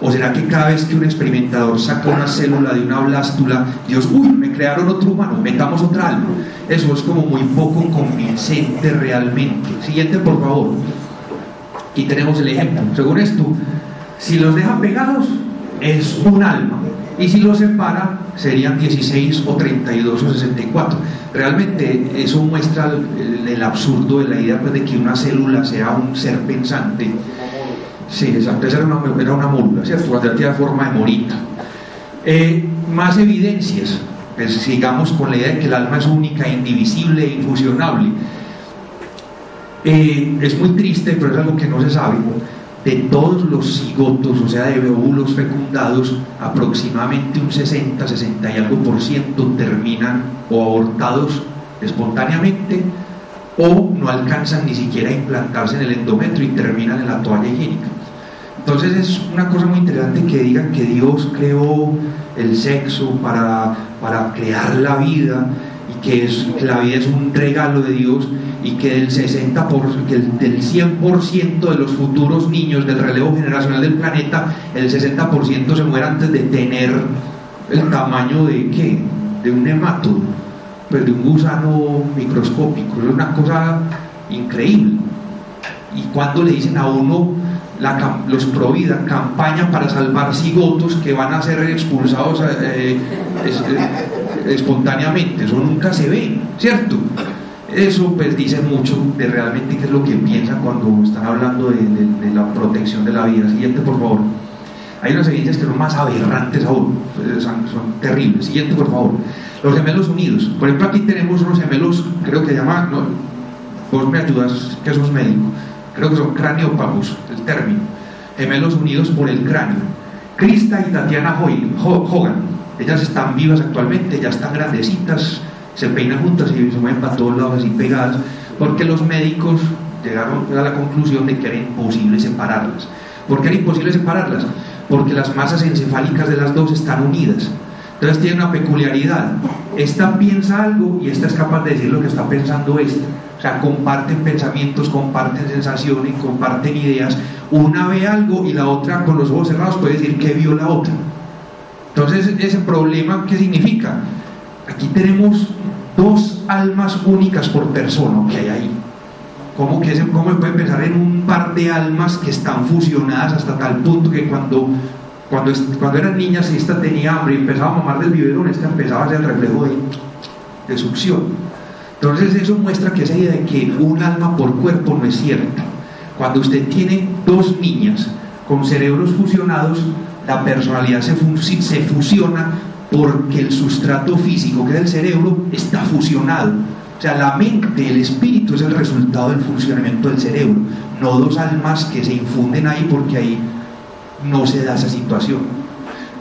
¿O será que cada vez que un experimentador saca una célula de una blástula, Dios, uy, me crearon otro humano, metamos otra alma? Eso es como muy poco convincente realmente. Siguiente, por favor. Aquí tenemos el ejemplo. Según esto, si los deja pegados, es un alma, y si los separa, serían 16 o 32 o 64. Realmente eso muestra el absurdo de la idea, pues, de que una célula sea un ser pensante. Sí, exacto, era una mórula, ¿cierto? Cuando tiene forma de morita. Más evidencias. Pues sigamos con la idea de que el alma es única, indivisible e infusionable. Es muy triste, pero es algo que no se sabe. De todos los cigotos, o sea, de óvulos fecundados, aproximadamente un 60 y algo por ciento terminan o abortados espontáneamente o no alcanzan ni siquiera a implantarse en el endometrio y terminan en la toalla higiénica. Entonces es una cosa muy interesante que digan que Dios creó el sexo para crear la vida y que la vida es un regalo de Dios y que del 100% de los futuros niños del relevo generacional del planeta, el 60% se muere antes de tener el tamaño de ¿qué? De un nemátodo, pues de un gusano microscópico. Es una cosa increíble. Y cuando le dicen a uno los Provida, campaña para salvar cigotos que van a ser expulsados espontáneamente, eso nunca se ve, ¿cierto? Eso pues dice mucho de realmente qué es lo que piensan cuando están hablando de la protección de la vida. Siguiente, por favor. Hay unas evidencias que son más aberrantes aún, son terribles. Siguiente, por favor. Los gemelos unidos. Por ejemplo, aquí tenemos unos gemelos, creo que llaman, ¿no? Vos me ayudas, que sos médico. Creo que son craniópagos, el término. Gemelos unidos por el cráneo. Krista y Tatiana Hogan. Ellas están vivas actualmente, ya están grandecitas, se peinan juntas y se mueven para todos lados así pegadas, porque los médicos llegaron a la conclusión de que era imposible separarlas. ¿Por qué era imposible separarlas? Porque las masas encefálicas de las dos están unidas. Entonces tiene una peculiaridad. Esta piensa algo y esta es capaz de decir lo que está pensando esta. O sea, comparten pensamientos, comparten sensaciones, comparten ideas. Una ve algo y la otra con los ojos cerrados puede decir que vio la otra. Entonces, ese problema, ¿qué significa? Aquí tenemos dos almas únicas por persona que hay ahí. ¿Cómo me puede pensar en un par de almas que están fusionadas hasta tal punto que cuando eran niñas, si esta tenía hambre y empezaba a mamar del biberón, esta empezaba a hacer el reflejo de succión? Entonces eso muestra que esa idea de que un alma por cuerpo no es cierta. Cuando usted tiene dos niñas con cerebros fusionados, la personalidad se fusiona porque el sustrato físico, que es el cerebro, está fusionado. O sea, la mente, el espíritu es el resultado del funcionamiento del cerebro, no dos almas que se infunden ahí, porque ahí no se da esa situación.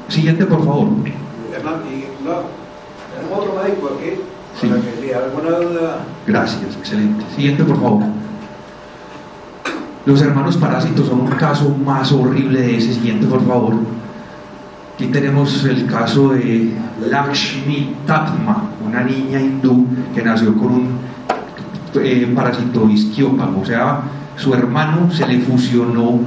Siguiente, por favor. Tenemos otro médico aquí. Sí. Para que si alguna duda. Gracias, excelente. Siguiente, por favor. Los hermanos parásitos son un caso más horrible de ese. Siguiente, por favor. Aquí tenemos el caso de Lakshmi Tatma, una niña hindú que nació con un parásito isquiópago, o sea, su hermano se le fusionó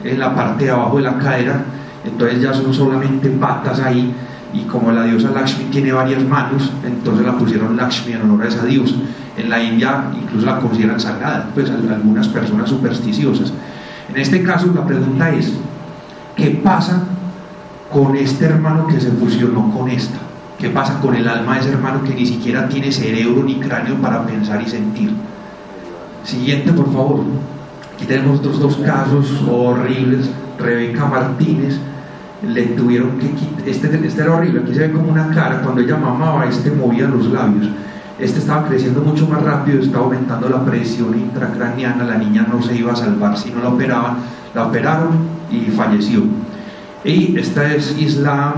en la parte de abajo de la cadera, entonces ya son solamente patas ahí, y como la diosa Lakshmi tiene varias manos, entonces la pusieron Lakshmi en honor a esa diosa. En la India incluso la consideran sagrada, pues algunas personas supersticiosas. En este caso la pregunta es, ¿qué pasa con este hermano que se fusionó con esta? ¿Qué pasa con el alma de ese hermano que ni siquiera tiene cerebro ni cráneo para pensar y sentir? Siguiente, por favor. Aquí tenemos otros dos casos horribles. Rebeca Martínez, le tuvieron que quitar, este era horrible, aquí se ve como una cara, cuando ella mamaba, movía los labios, estaba creciendo mucho más rápido, estaba aumentando la presión intracraneana, la niña no se iba a salvar si no la operaban, la operaron y falleció. Y esta es Islam,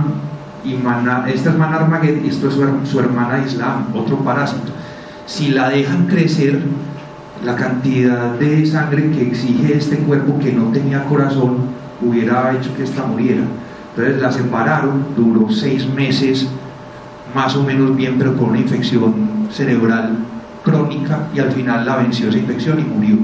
esta es Manar Magued, y esto es su hermana Islam, otro parásito. Si la dejan crecer, la cantidad de sangre que exige este cuerpo que no tenía corazón hubiera hecho que esta muriera. Entonces la separaron, duró 6 meses más o menos bien, pero con una infección cerebral crónica, y al final la venció esa infección y murió.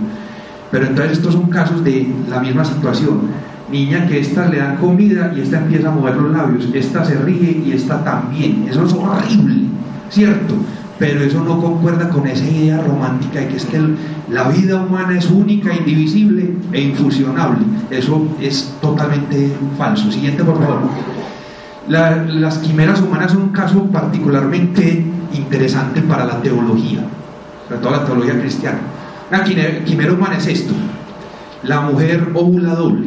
Pero entonces estos son casos de la misma situación. Niña que esta le dan comida y esta empieza a mover los labios, esta se ríe y esta también. Eso es horrible, ¿cierto? Pero eso no concuerda con esa idea romántica de que es que la vida humana es única, indivisible e infusionable. Eso es totalmente falso. Siguiente, por favor. Las quimeras humanas son un caso particularmente interesante para la teología, para toda la teología cristiana. Una quimera humana es esto: la mujer óvula doble.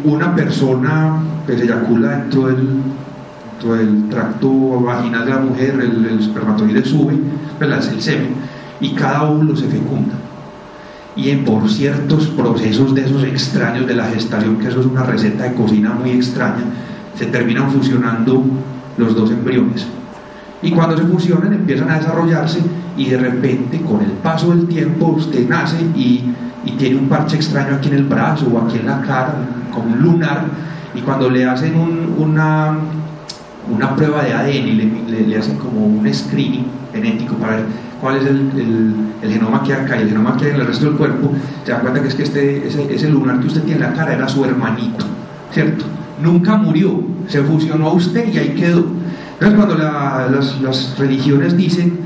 Una persona que se eyacula dentro del tracto vaginal de la mujer, el espermatozoide sube, el semen, y cada óvulo se fecunda. Y por ciertos procesos de esos extraños de la gestación, que eso es una receta de cocina muy extraña, se terminan fusionando los dos embriones. Y cuando se fusionan empiezan a desarrollarse y de repente, con el paso del tiempo, usted nace y tiene un parche extraño aquí en el brazo o aquí en la cara, como un lunar, y cuando le hacen una prueba de ADN y le hacen como un screening genético para ver cuál es el genoma que hay acá y el genoma que hay en el resto del cuerpo, se da cuenta que es que ese lunar que usted tiene en la cara era su hermanito, ¿cierto? Nunca murió, se fusionó a usted y ahí quedó. Entonces cuando las religiones dicen,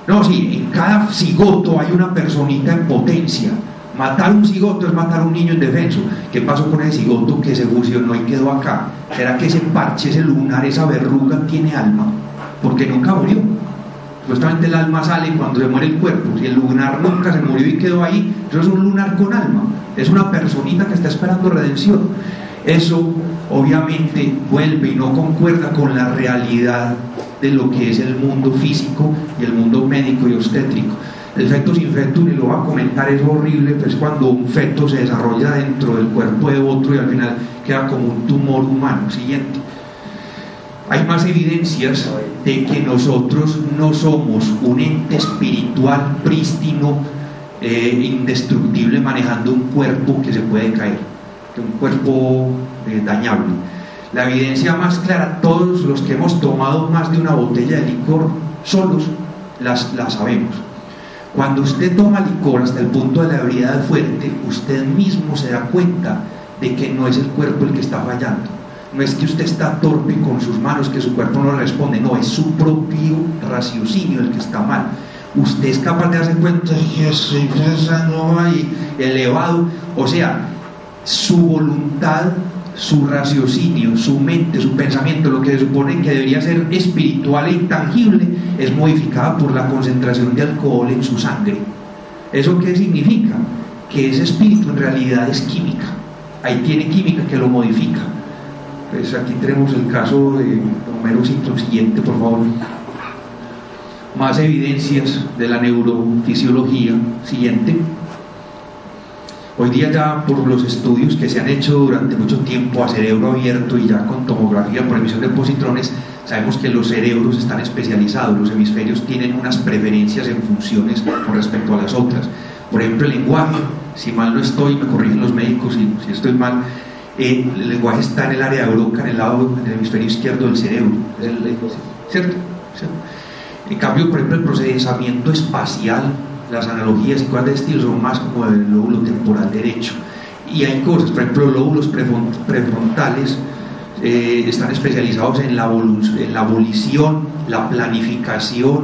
no, sí, en cada cigoto hay una personita en potencia, matar un cigoto es matar a un niño indefenso. ¿Qué pasó con ese cigoto que se fusionó y quedó acá? ¿Será que ese parche, ese lunar, esa verruga tiene alma? Porque nunca murió. Supuestamente el alma sale cuando se muere el cuerpo. Si el lunar nunca se murió y quedó ahí, eso es un lunar con alma, es una personita que está esperando redención. Eso obviamente vuelve y no concuerda con la realidad de lo que es el mundo físico y el mundo médico y obstétrico. El fetus infectum, y lo voy a comentar, es horrible, pues cuando un feto se desarrolla dentro del cuerpo de otro y al final queda como un tumor humano. Siguiente. Hay más evidencias de que nosotros no somos un ente espiritual prístino, indestructible, manejando un cuerpo que se puede caer, un cuerpo dañable. La evidencia más clara, todos los que hemos tomado más de una botella de licor solos, la sabemos. Cuando usted toma licor hasta el punto de la ebriedad fuerte, usted mismo se da cuenta de que no es el cuerpo el que está fallando. No es que usted está torpe con sus manos, que su cuerpo no responde, no, es su propio raciocinio el que está mal. Usted es capaz de darse cuenta de que estoy pensando ahí, elevado, o sea, su voluntad, su raciocinio, su mente, su pensamiento, lo que se supone que debería ser espiritual e intangible, es modificada por la concentración de alcohol en su sangre. ¿Eso qué significa? Que ese espíritu en realidad es química, ahí tiene química que lo modifica. Pues aquí tenemos el caso de Homero Simpson. Siguiente, por favor. Más evidencias de la neurofisiología. Siguiente. Hoy día ya por los estudios que se han hecho durante mucho tiempo a cerebro abierto y ya con tomografía por emisión de positrones, sabemos que los cerebros están especializados, los hemisferios tienen unas preferencias en funciones con respecto a las otras. Por ejemplo, el lenguaje, si mal no estoy, me corrigen los médicos si estoy mal, el lenguaje está en el área de Broca, en el hemisferio izquierdo del cerebro, ¿cierto? En cambio, por ejemplo, el procesamiento espacial, las analogías y cosas de estilo son más como del lóbulo temporal derecho. Y hay cosas, por ejemplo, los lóbulos prefrontales están especializados en la abolición, la planificación,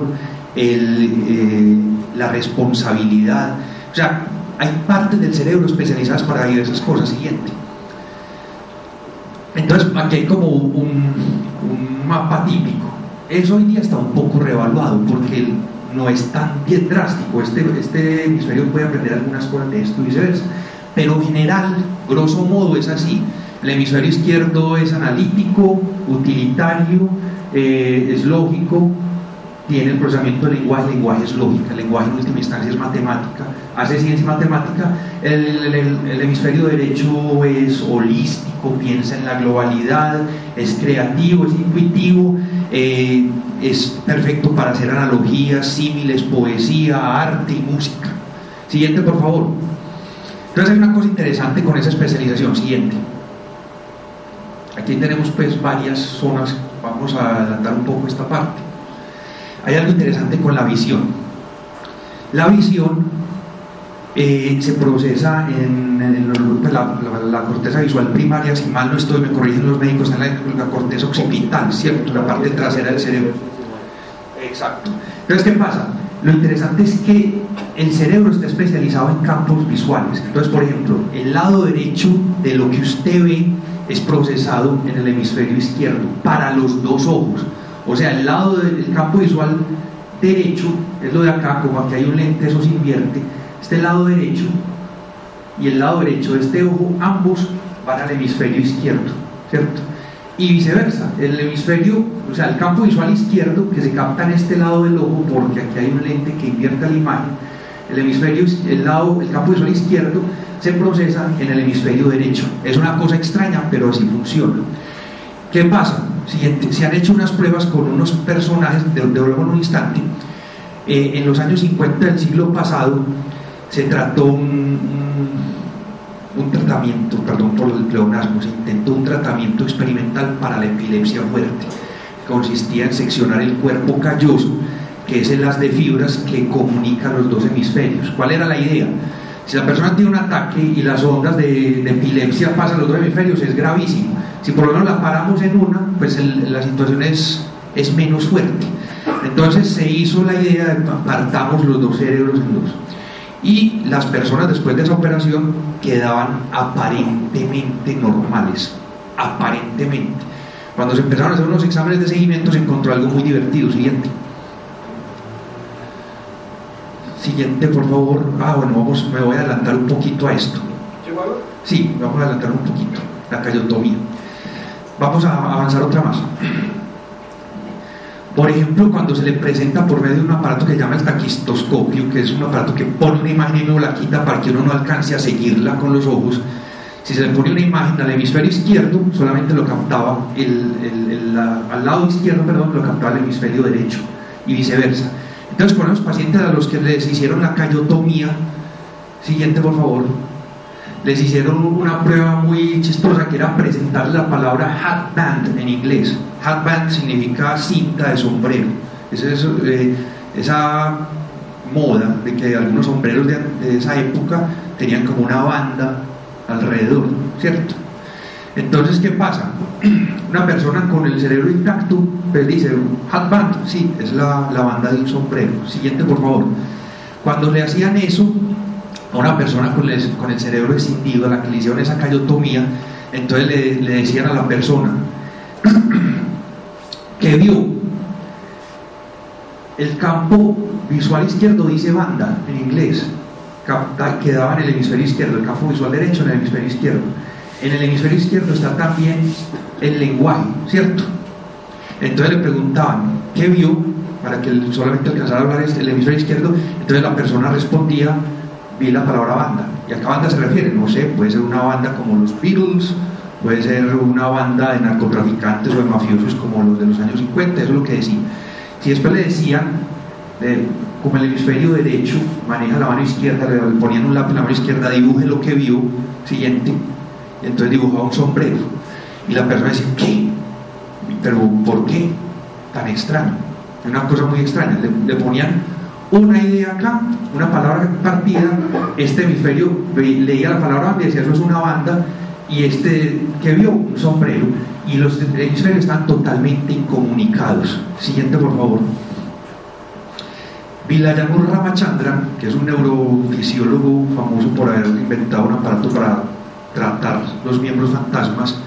la responsabilidad. O sea, hay partes del cerebro especializadas para diversas cosas. Siguiente. Entonces, aquí hay como un mapa típico. Eso hoy día está un poco reevaluado porque no es tan bien drástico. Este hemisferio puede aprender algunas cosas de esto y viceversa, pero en general, grosso modo, es así. El hemisferio izquierdo es analítico, utilitario, es lógico, tiene el procesamiento del lenguaje. El lenguaje es lógica, el lenguaje en última instancia es matemática, hace ciencia matemática. El hemisferio derecho es holístico, piensa en la globalidad, es creativo, es intuitivo, es perfecto para hacer analogías, símiles, poesía, arte y música. Siguiente, por favor. Entonces hay una cosa interesante con esa especialización. Siguiente. Aquí tenemos pues varias zonas, vamos a adelantar un poco esta parte. Hay algo interesante con la visión. La visión se procesa en la corteza visual primaria, si mal no estoy, me corrigen los médicos, está en la corteza occipital, ¿cierto? La parte trasera del cerebro. Exacto. Entonces, ¿qué pasa? Lo interesante es que el cerebro está especializado en campos visuales. Entonces, por ejemplo, el lado derecho de lo que usted ve es procesado en el hemisferio izquierdo para los dos ojos. O sea, el lado del campo visual derecho es lo de acá, como aquí hay un lente, eso se invierte. Este lado derecho y el lado derecho de este ojo, ambos van al hemisferio izquierdo, ¿cierto? y viceversa. El hemisferio, o sea, el campo visual izquierdo, que se capta en este lado del ojo, porque aquí hay un lente que invierte la imagen, el campo visual izquierdo se procesa en el hemisferio derecho. Es una cosa extraña, pero así funciona. ¿Qué pasa? Se han hecho unas pruebas con unos personajes, devuelvo en un instante. En los años 50 del siglo pasado se trató un tratamiento, perdón por el pleonasmo, se intentó un tratamiento experimental para la epilepsia fuerte. Consistía en seccionar el cuerpo calloso, que es el haz de fibras que comunica los dos hemisferios. ¿Cuál era la idea? Si la persona tiene un ataque y las ondas de epilepsia pasan a los dos hemisferios, es gravísimo. Si por lo menos la paramos en una, pues la situación es menos fuerte. Entonces se hizo la idea de apartamos los dos cerebros en dos. Y las personas después de esa operación quedaban aparentemente normales. Aparentemente. Cuando se empezaron a hacer unos exámenes de seguimiento se encontró algo muy divertido. Siguiente, por favor. Bueno, me voy a adelantar un poquito a esto. Sí, vamos a adelantar un poquito. La callotomía. Vamos a avanzar otra más. Por ejemplo, cuando se le presenta por medio de un aparato que se llama el taquistoscopio, que es un aparato que pone una imagen y luego la quita para que uno no alcance a seguirla con los ojos. Si se le pone una imagen al hemisferio izquierdo, solamente lo captaba al lado izquierdo, perdón, lo captaba el hemisferio derecho y viceversa. Entonces, con los pacientes a los que les hicieron la callotomía, siguiente por favor, les hicieron una prueba muy chistosa que era presentar la palabra hatband en inglés. Hatband significa cinta de sombrero. Esa moda de que algunos sombreros de esa época tenían como una banda alrededor, ¿cierto? Entonces, ¿qué pasa? Una persona con el cerebro intacto, pues dice, hatband, sí, es la banda de un sombrero. Siguiente, por favor. Cuando le hacían eso a una persona con el cerebro escindido, a la que le hicieron esa callotomía, entonces le decían a la persona que vio el campo visual izquierdo, dice banda en inglés, quedaba en el hemisferio izquierdo, el campo visual derecho en el hemisferio izquierdo. En el hemisferio izquierdo está también el lenguaje, ¿cierto? Entonces le preguntaban ¿qué vio? Para que solamente alcanzara a hablar el hemisferio izquierdo. Entonces la persona respondía, vi la palabra banda. ¿Y a qué banda se refiere? No sé, puede ser una banda como los Beatles, puede ser una banda de narcotraficantes o de mafiosos como los de los años 50, eso es lo que decía. Si después le decían, como el hemisferio derecho maneja la mano izquierda, le ponían un lápiz en la mano izquierda, dibuje lo que vio, siguiente, y entonces dibujaba un sombrero. Y la persona decía, ¿qué? ¿Pero por qué? Tan extraño. Una cosa muy extraña. Le ponían una idea acá, una palabra partida, este hemisferio leía la palabra banda y decía, eso es una banda, y que vio un sombrero, y los hemisferios están totalmente incomunicados. Siguiente, por favor. Vilayanur Ramachandran, que es un neurofisiólogo famoso por haber inventado un aparato para tratar los miembros fantasmas,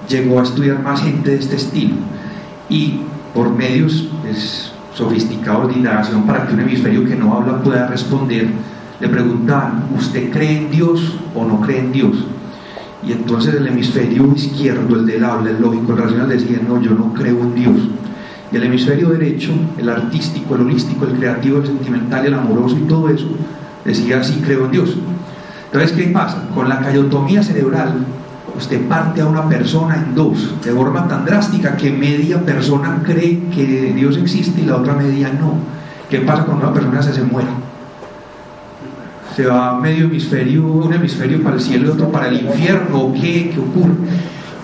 llegó a estudiar más gente de este estilo y por medios sofisticados de indagación para que un hemisferio que no habla pueda responder, le preguntaban, ¿usted cree en Dios o no cree en Dios? Y entonces el hemisferio izquierdo, el del habla, el lógico, el racional, decía, no, yo no creo en Dios. Y el hemisferio derecho, el artístico, el holístico, el creativo, el sentimental, el amoroso y todo eso, decía, sí creo en Dios. Entonces, ¿qué pasa? Con la callotomía cerebral, usted parte a una persona en dos, de forma tan drástica que media persona cree que Dios existe y la otra media no. ¿Qué pasa cuando una persona se muere? Se va medio hemisferio, un hemisferio para el cielo y otro para el infierno. ¿Qué ocurre?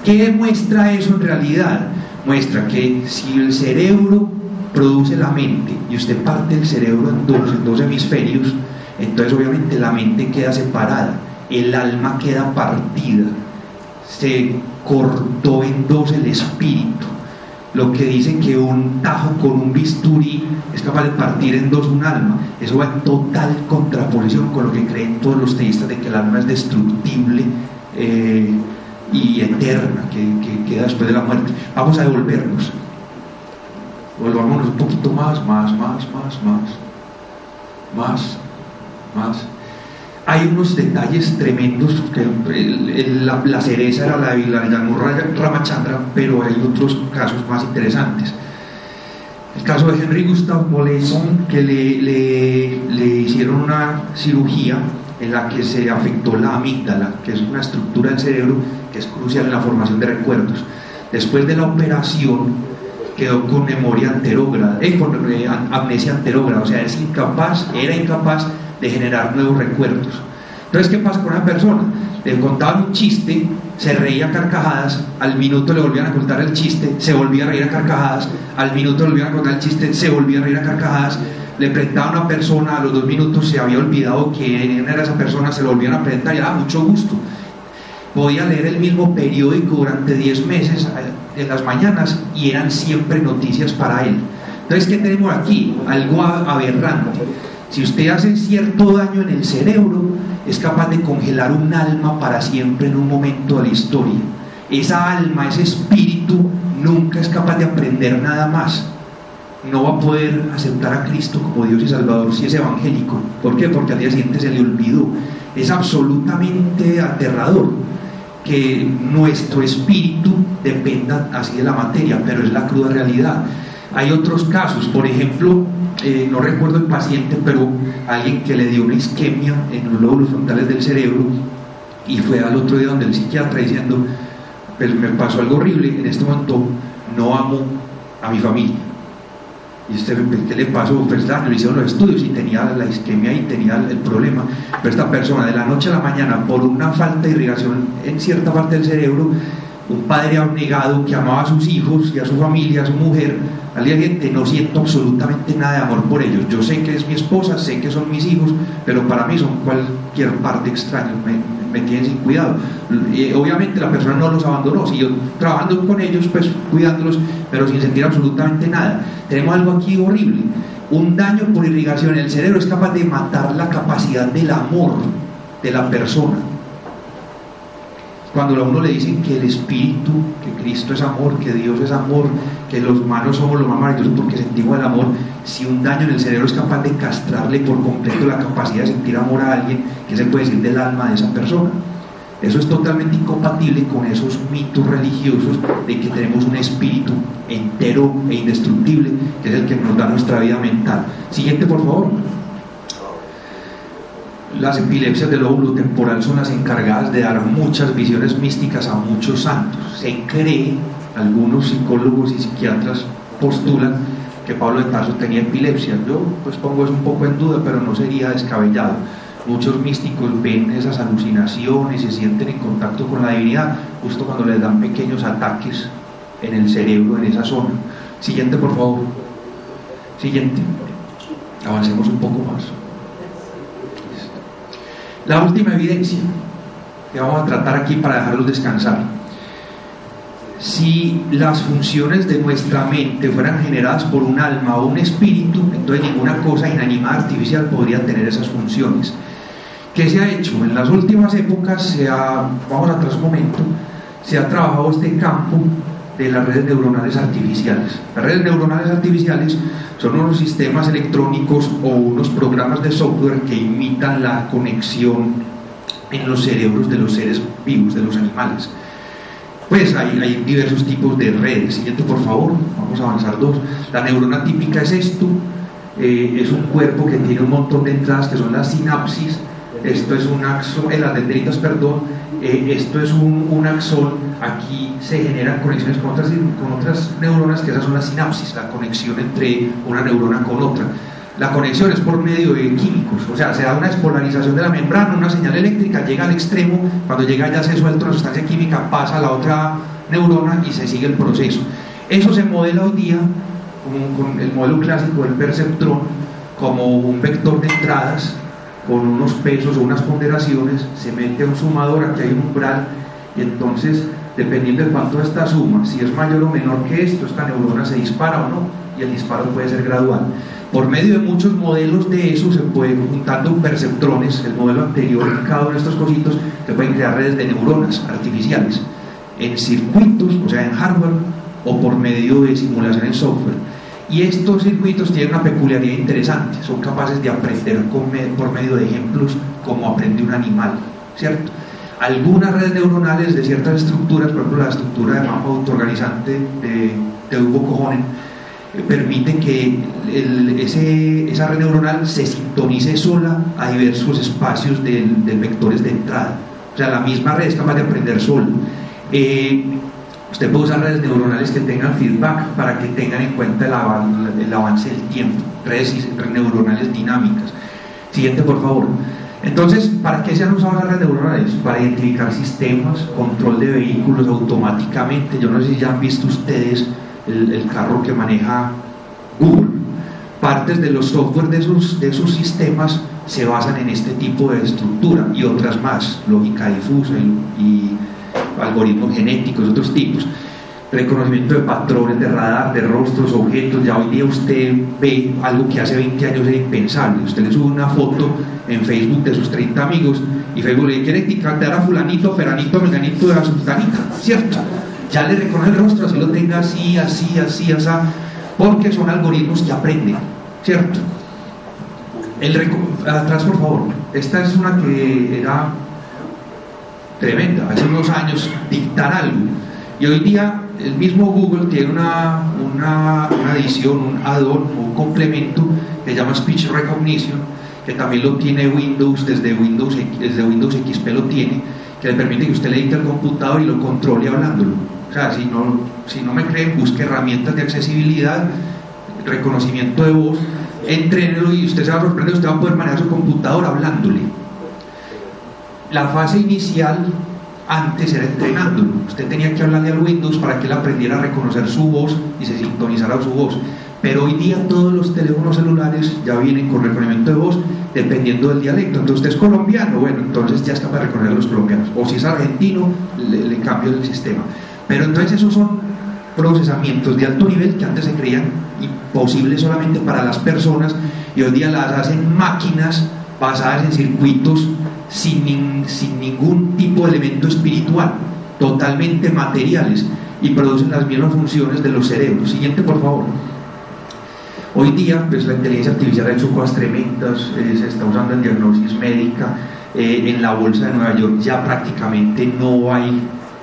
¿Qué demuestra eso en realidad? Muestra que si el cerebro produce la mente y usted parte el cerebro en dos hemisferios, entonces obviamente la mente queda separada, el alma queda partida, se cortó en dos el espíritu. Lo que dice que un tajo con un bisturí es capaz de partir en dos un alma, eso va en total contraposición con lo que creen todos los teístas de que el alma es destructible y eterna, que queda después de la muerte. Vamos a devolvernos, volvámonos un poquito más. hay unos detalles tremendos, que la cereza era la llamó Ramachandra, pero hay otros casos más interesantes. El caso de Henry Gustav Moleson, que le hicieron una cirugía en la que se afectó la amígdala, que es una estructura del cerebro que es crucial en la formación de recuerdos. Después de la operación quedó con memoria anterógrada, con amnesia anterógrada, o sea, era incapaz de generar nuevos recuerdos. Entonces, ¿qué pasa con una persona? Le contaban un chiste, se reía a carcajadas, al minuto le volvían a contar el chiste, se volvía a reír a carcajadas, al minuto le volvían a contar el chiste, se volvía a reír a carcajadas, le presentaban a una persona, a los 2 minutos se había olvidado quién era esa persona, se lo volvían a presentar y mucho gusto. Podía leer el mismo periódico durante 10 meses en las mañanas y eran siempre noticias para él. Entonces, ¿qué tenemos aquí? Algo aberrante. Si usted hace cierto daño en el cerebro, es capaz de congelar un alma para siempre en un momento de la historia. Esa alma, ese espíritu, nunca es capaz de aprender nada más. No va a poder aceptar a Cristo como Dios y Salvador si es evangélico. ¿Por qué? Porque al día siguiente se le olvidó. Es absolutamente aterrador que nuestro espíritu dependa así de la materia, pero es la cruda realidad. Hay otros casos, por ejemplo, no recuerdo el paciente, pero alguien que le dio una isquemia en los lóbulos frontales del cerebro y fue al otro día donde el psiquiatra diciendo: pues me pasó algo horrible, en este momento no amo a mi familia. Y usted, ¿qué le pasó? Pues le hicieron los estudios y tenía la isquemia y tenía el problema. Pero esta persona, de la noche a la mañana, por una falta de irrigación en cierta parte del cerebro, un padre abnegado que amaba a sus hijos y a su familia, a su mujer, al día siguiente: no siento absolutamente nada de amor por ellos. Yo sé que es mi esposa, sé que son mis hijos, pero para mí son cualquier parte extraña, me tienen sin cuidado. Obviamente la persona no los abandonó, siguió trabajando con ellos, pues cuidándolos, pero sin sentir absolutamente nada. Tenemos algo aquí horrible. Un daño por irrigación en el cerebro es capaz de matar la capacidad del amor de la persona. Cuando a uno le dicen que el espíritu, que Cristo es amor, que Dios es amor, que los humanos somos lo más maravillosos porque sentimos el amor, si un daño en el cerebro es capaz de castrarle por completo la capacidad de sentir amor a alguien, ¿qué se puede decir del alma de esa persona? Eso es totalmente incompatible con esos mitos religiosos de que tenemos un espíritu entero e indestructible, que es el que nos da nuestra vida mental. Siguiente, por favor. Las epilepsias del lóbulo temporal son las encargadas de dar muchas visiones místicas a muchos santos. Se cree, algunos psicólogos y psiquiatras postulan que Pablo de Tarso tenía epilepsia. Yo pues pongo eso un poco en duda, pero no sería descabellado. Muchos místicos ven esas alucinaciones y se sienten en contacto con la divinidad justo cuando les dan pequeños ataques en el cerebro, en esa zona. Siguiente, por favor. Siguiente. Avancemos un poco más. La última evidencia que vamos a tratar aquí para dejarlos descansar. Si las funciones de nuestra mente fueran generadas por un alma o un espíritu, entonces ninguna cosa inanimada artificial podría tener esas funciones. ¿Qué se ha hecho? En las últimas épocas vamos atrás un momento, se ha trabajado este campo de las redes neuronales artificiales. Las redes neuronales artificiales son unos sistemas electrónicos o unos programas de software que imitan la conexión en los cerebros de los seres vivos, de los animales. Pues hay diversos tipos de redes. Siguiente, por favor. Vamos a avanzar 2. La neurona típica es esto. Es un cuerpo que tiene un montón de entradas que son las sinapsis. Esto es un axón, las dendritas, perdón. Esto es un axón. Aquí se generan conexiones con otras neuronas, que esas son las sinapsis, la conexión entre una neurona con otra. La conexión es por medio de químicos, o sea, se da una despolarización de la membrana, una señal eléctrica llega al extremo, cuando llega ya se suelta una sustancia química, pasa a la otra neurona y se sigue el proceso. Eso se modela hoy día con el modelo clásico del perceptrón como un vector de entradas con unos pesos o unas ponderaciones, se mete a un sumador, aquí hay un umbral, y entonces dependiendo de cuánto esta suma, si es mayor o menor que esto, esta neurona se dispara o no, y el disparo puede ser gradual. Por medio de muchos modelos de eso se puede, juntando perceptrones, el modelo anterior, en cada uno de estos cositos, se pueden crear redes de neuronas artificiales, en circuitos, o sea en hardware, o por medio de simulación en software. Y estos circuitos tienen una peculiaridad interesante, son capaces de aprender por medio de ejemplos como aprende un animal, ¿cierto? Algunas redes neuronales de ciertas estructuras, por ejemplo la estructura de mapa autoorganizante de Hugo Cojonen, permite que esa red neuronal se sintonice sola a diversos espacios de vectores de entrada. O sea, la misma red es capaz de aprender sola. Usted puede usar redes neuronales que tengan feedback para que tengan en cuenta el avance del tiempo, redes neuronales dinámicas. Siguiente, por favor. Entonces, ¿para qué se han usado las redes neuronales? Para identificar sistemas, control de vehículos automáticamente. Yo no sé si ya han visto ustedes el carro que maneja Google. Partes de los software de esos sistemas se basan en este tipo de estructura y otras más, lógica difusa y algoritmos genéticos, otros tipos, reconocimiento de patrones, de radar, de rostros, objetos. Ya hoy día usted ve algo que hace 20 años era impensable. Usted le sube una foto en Facebook de sus 30 amigos y Facebook le quiere etiquetar a fulanito, peranito, menganito de la sultanita, ¿cierto? Ya le reconoce el rostro, así lo tenga así, así, así, así, porque son algoritmos que aprenden, ¿cierto? Atrás, por favor. Esta es una que era tremenda, hace unos años, dictar algo. Y hoy día el mismo Google tiene una adición, un add-on, un complemento que se llama Speech Recognition, que también lo tiene Windows, desde Windows XP lo tiene, que le permite que usted le dicte al computador y lo controle hablándolo. O sea, si no me creen, busque herramientas de accesibilidad, reconocimiento de voz, entrénelo y usted se va a sorprender, usted va a poder manejar su computador hablándole. La fase inicial antes era entrenándolo. Usted tenía que hablarle al Windows para que él aprendiera a reconocer su voz y se sintonizara su voz. Pero hoy día todos los teléfonos celulares ya vienen con reconocimiento de voz dependiendo del dialecto. Entonces usted es colombiano, bueno, entonces ya es capaz de reconocer a los colombianos. O si es argentino, le cambia el sistema. Pero entonces esos son procesamientos de alto nivel que antes se creían imposibles solamente para las personas y hoy día las hacen máquinas basadas en circuitos sin ningún tipo de elemento espiritual, totalmente materiales, y producen las mismas funciones de los cerebros. Siguiente, por favor. Hoy día, pues la inteligencia artificial ha hecho cosas tremendas, se está usando en diagnosis médica, en la bolsa de Nueva York ya prácticamente no hay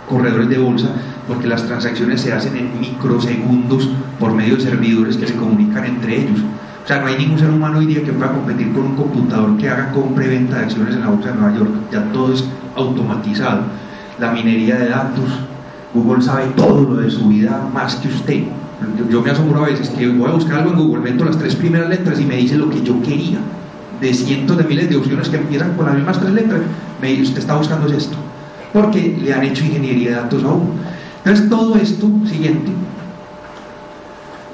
corredores de bolsa porque las transacciones se hacen en microsegundos por medio de servidores que se comunican entre ellos. O sea, no hay ningún ser humano hoy día que pueda competir con un computador que haga compra y venta de acciones en la bolsa de Nueva York. Ya todo es automatizado. La minería de datos, Google sabe todo lo de su vida más que usted. Yo me asombro a veces que voy a buscar algo en Google, meto las 3 primeras letras y me dice lo que yo quería. De cientos de miles de opciones que empiezan con las mismas 3 letras, me dice, usted está buscando esto, porque le han hecho ingeniería de datos a uno. Entonces todo esto, siguiente,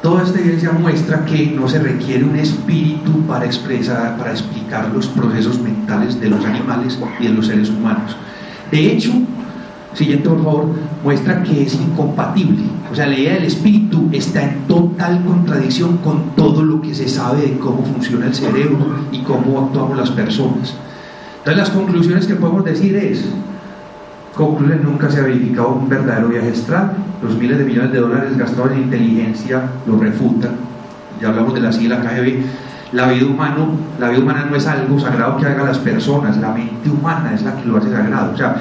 toda esta evidencia muestra que no se requiere un espíritu para explicar los procesos mentales de los animales y de los seres humanos. De hecho, siguiente por favor, muestra que es incompatible. O sea, la idea del espíritu está en total contradicción con todo lo que se sabe de cómo funciona el cerebro y cómo actuamos las personas. Entonces las conclusiones que podemos decir es: concluyen, nunca se ha verificado un verdadero viaje astral, los miles de millones de dólares gastados en inteligencia lo refutan. Ya hablamos de la sigla KGB. La vida humana no es algo sagrado que hagan las personas, la mente humana es la que lo hace sagrado. O sea,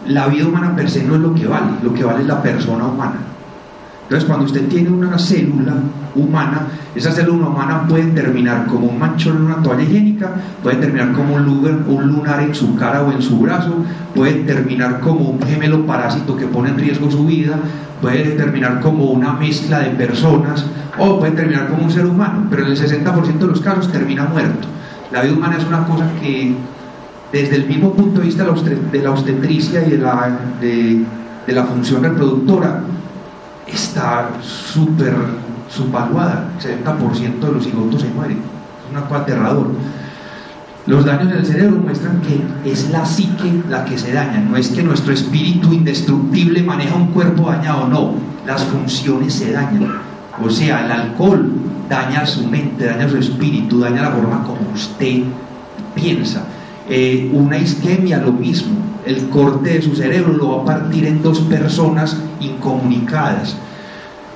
la vida humana per se no es lo que vale es la persona humana. Entonces cuando usted tiene una célula humana, esa célula humana puede terminar como un manchón en una toalla higiénica, puede terminar como un lunar en su cara o en su brazo, puede terminar como un gemelo parásito que pone en riesgo su vida, puede terminar como una mezcla de personas, o puede terminar como un ser humano, pero en el 60% de los casos termina muerto. La vida humana es una cosa que, desde el mismo punto de vista de la obstetricia y de la función reproductora, está súper subvaluada. El 70% de los cigotos se mueren. Es una cosa aterrador. Los daños en el cerebro muestran que es la psique la que se daña. No es que nuestro espíritu indestructible maneja un cuerpo dañado, no. Las funciones se dañan. O sea, el alcohol daña su mente, daña su espíritu, daña la forma como usted piensa. Una isquemia, lo mismo. El corte de su cerebro lo va a partir en 2 personas incomunicadas.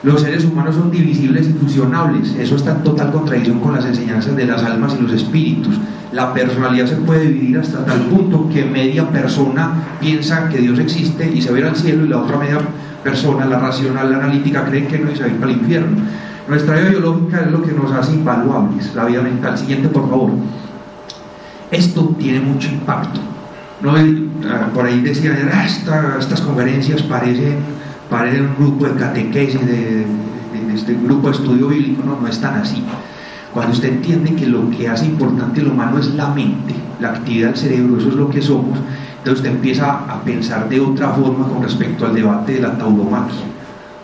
Los seres humanos son divisibles y fusionables. Eso está en total contradicción con las enseñanzas de las almas y los espíritus. La personalidad se puede dividir hasta tal punto que media persona piensa que Dios existe y se va a ir al cielo, y la otra media persona, la racional, la analítica, cree que no y se va a ir para el infierno. Nuestra vida biológica es lo que nos hace invaluables. La vida mental. Siguiente, por favor. Esto tiene mucho impacto. No, por ahí decían, estas conferencias parecen un grupo de catequesis, de este grupo de estudio bíblico. No es tan así. Cuando usted entiende que lo que hace importante el humano es la mente, la actividad del cerebro, eso es lo que somos, entonces usted empieza a pensar de otra forma con respecto al debate de la tauromaquia.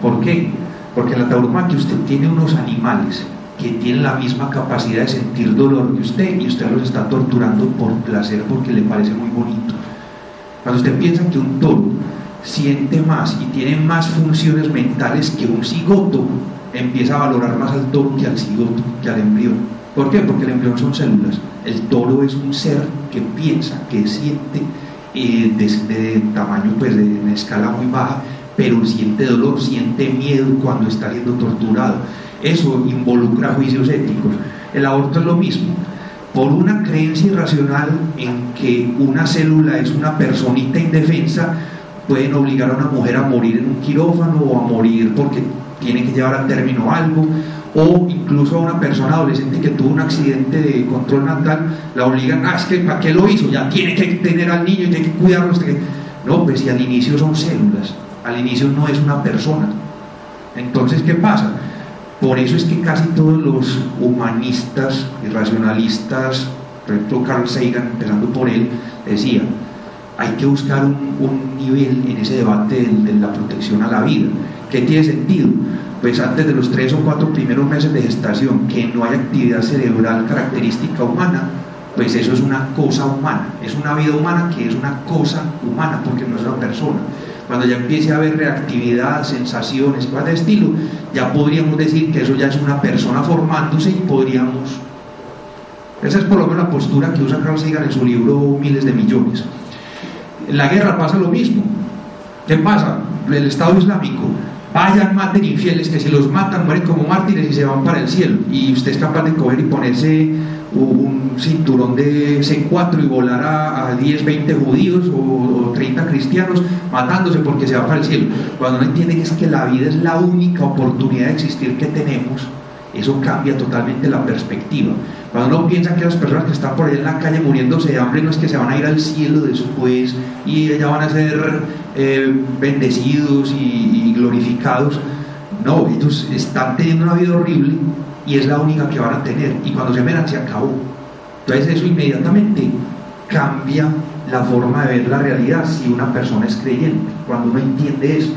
¿Por qué? Porque en la tauromaquia usted tiene unos animales que tienen la misma capacidad de sentir dolor que usted, y usted los está torturando por placer porque le parece muy bonito. Cuando usted piensa que un toro siente más y tiene más funciones mentales que un cigoto, empieza a valorar más al toro que al cigoto, que al embrión. ¿Por qué? Porque el embrión son células. El toro es un ser que piensa, que siente de tamaño, pues de escala muy baja, pero siente dolor, siente miedo cuando está siendo torturado. Eso involucra juicios éticos. El aborto es lo mismo. Por una creencia irracional en que una célula es una personita indefensa, pueden obligar a una mujer a morir en un quirófano, o a morir porque tiene que llevar a término algo, o incluso a una persona adolescente que tuvo un accidente de control natal, la obligan, es que ¿para qué lo hizo? Ya tiene que tener al niño y tiene que cuidarlo. No, pues si al inicio son células, al inicio no es una persona. Entonces, ¿qué pasa? Por eso es que casi todos los humanistas y racionalistas, por ejemplo Carl Sagan, empezando por él, decía, hay que buscar un nivel en ese debate de la protección a la vida. ¿Qué tiene sentido? Pues antes de los 3 o 4 primeros meses de gestación, que no hay actividad cerebral característica humana, pues eso es una cosa humana, es una vida humana que es una cosa humana, porque no es una persona. Cuando ya empiece a haber reactividad, sensaciones, cosas de estilo, ya podríamos decir que eso ya es una persona formándose, y podríamos... Esa es por lo menos la postura que usa Carl Sagan en su libro Miles de Millones. En la guerra pasa lo mismo. ¿Qué pasa? El Estado Islámico, vayan, maten infieles, que si los matan mueren como mártires y se van para el cielo, y usted es capaz de coger y ponerse un cinturón de C4 y volar a 10, 20 judíos o 30 cristianos matándose porque se va para el cielo. Cuando uno entiende que es que la vida es la única oportunidad de existir que tenemos, eso cambia totalmente la perspectiva. Cuando uno piensa que las personas que están por ahí en la calle muriéndose de hambre no es que se van a ir al cielo después y ya van a ser bendecidos y glorificados, no, ellos están teniendo una vida horrible y es la única que van a tener, y cuando se mueran se acabó. Entonces eso inmediatamente cambia la forma de ver la realidad si una persona es creyente. Cuando uno entiende esto,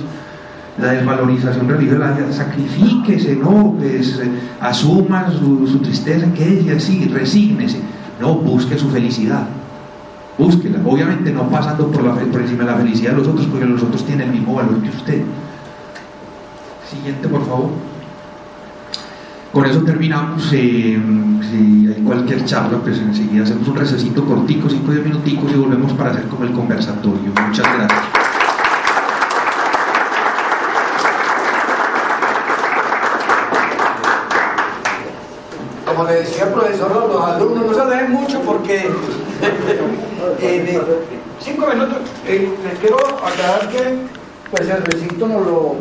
la desvalorización religiosa, sacrifíquese, no, pues, asuma su tristeza, quédese así, resígnese, no, busque su felicidad, búsquela, obviamente no pasando por encima de la felicidad de los otros, porque los otros tienen el mismo valor que usted. Siguiente, por favor. Con eso terminamos. Si hay cualquier charla, pues enseguida hacemos un recesito cortico, 5 o 10 minuticos, y volvemos para hacer como el conversatorio. Muchas gracias. Como le decía el profesor, los alumnos no se alejen mucho porque en 5 minutos les quiero aclarar que pues el recito nos lo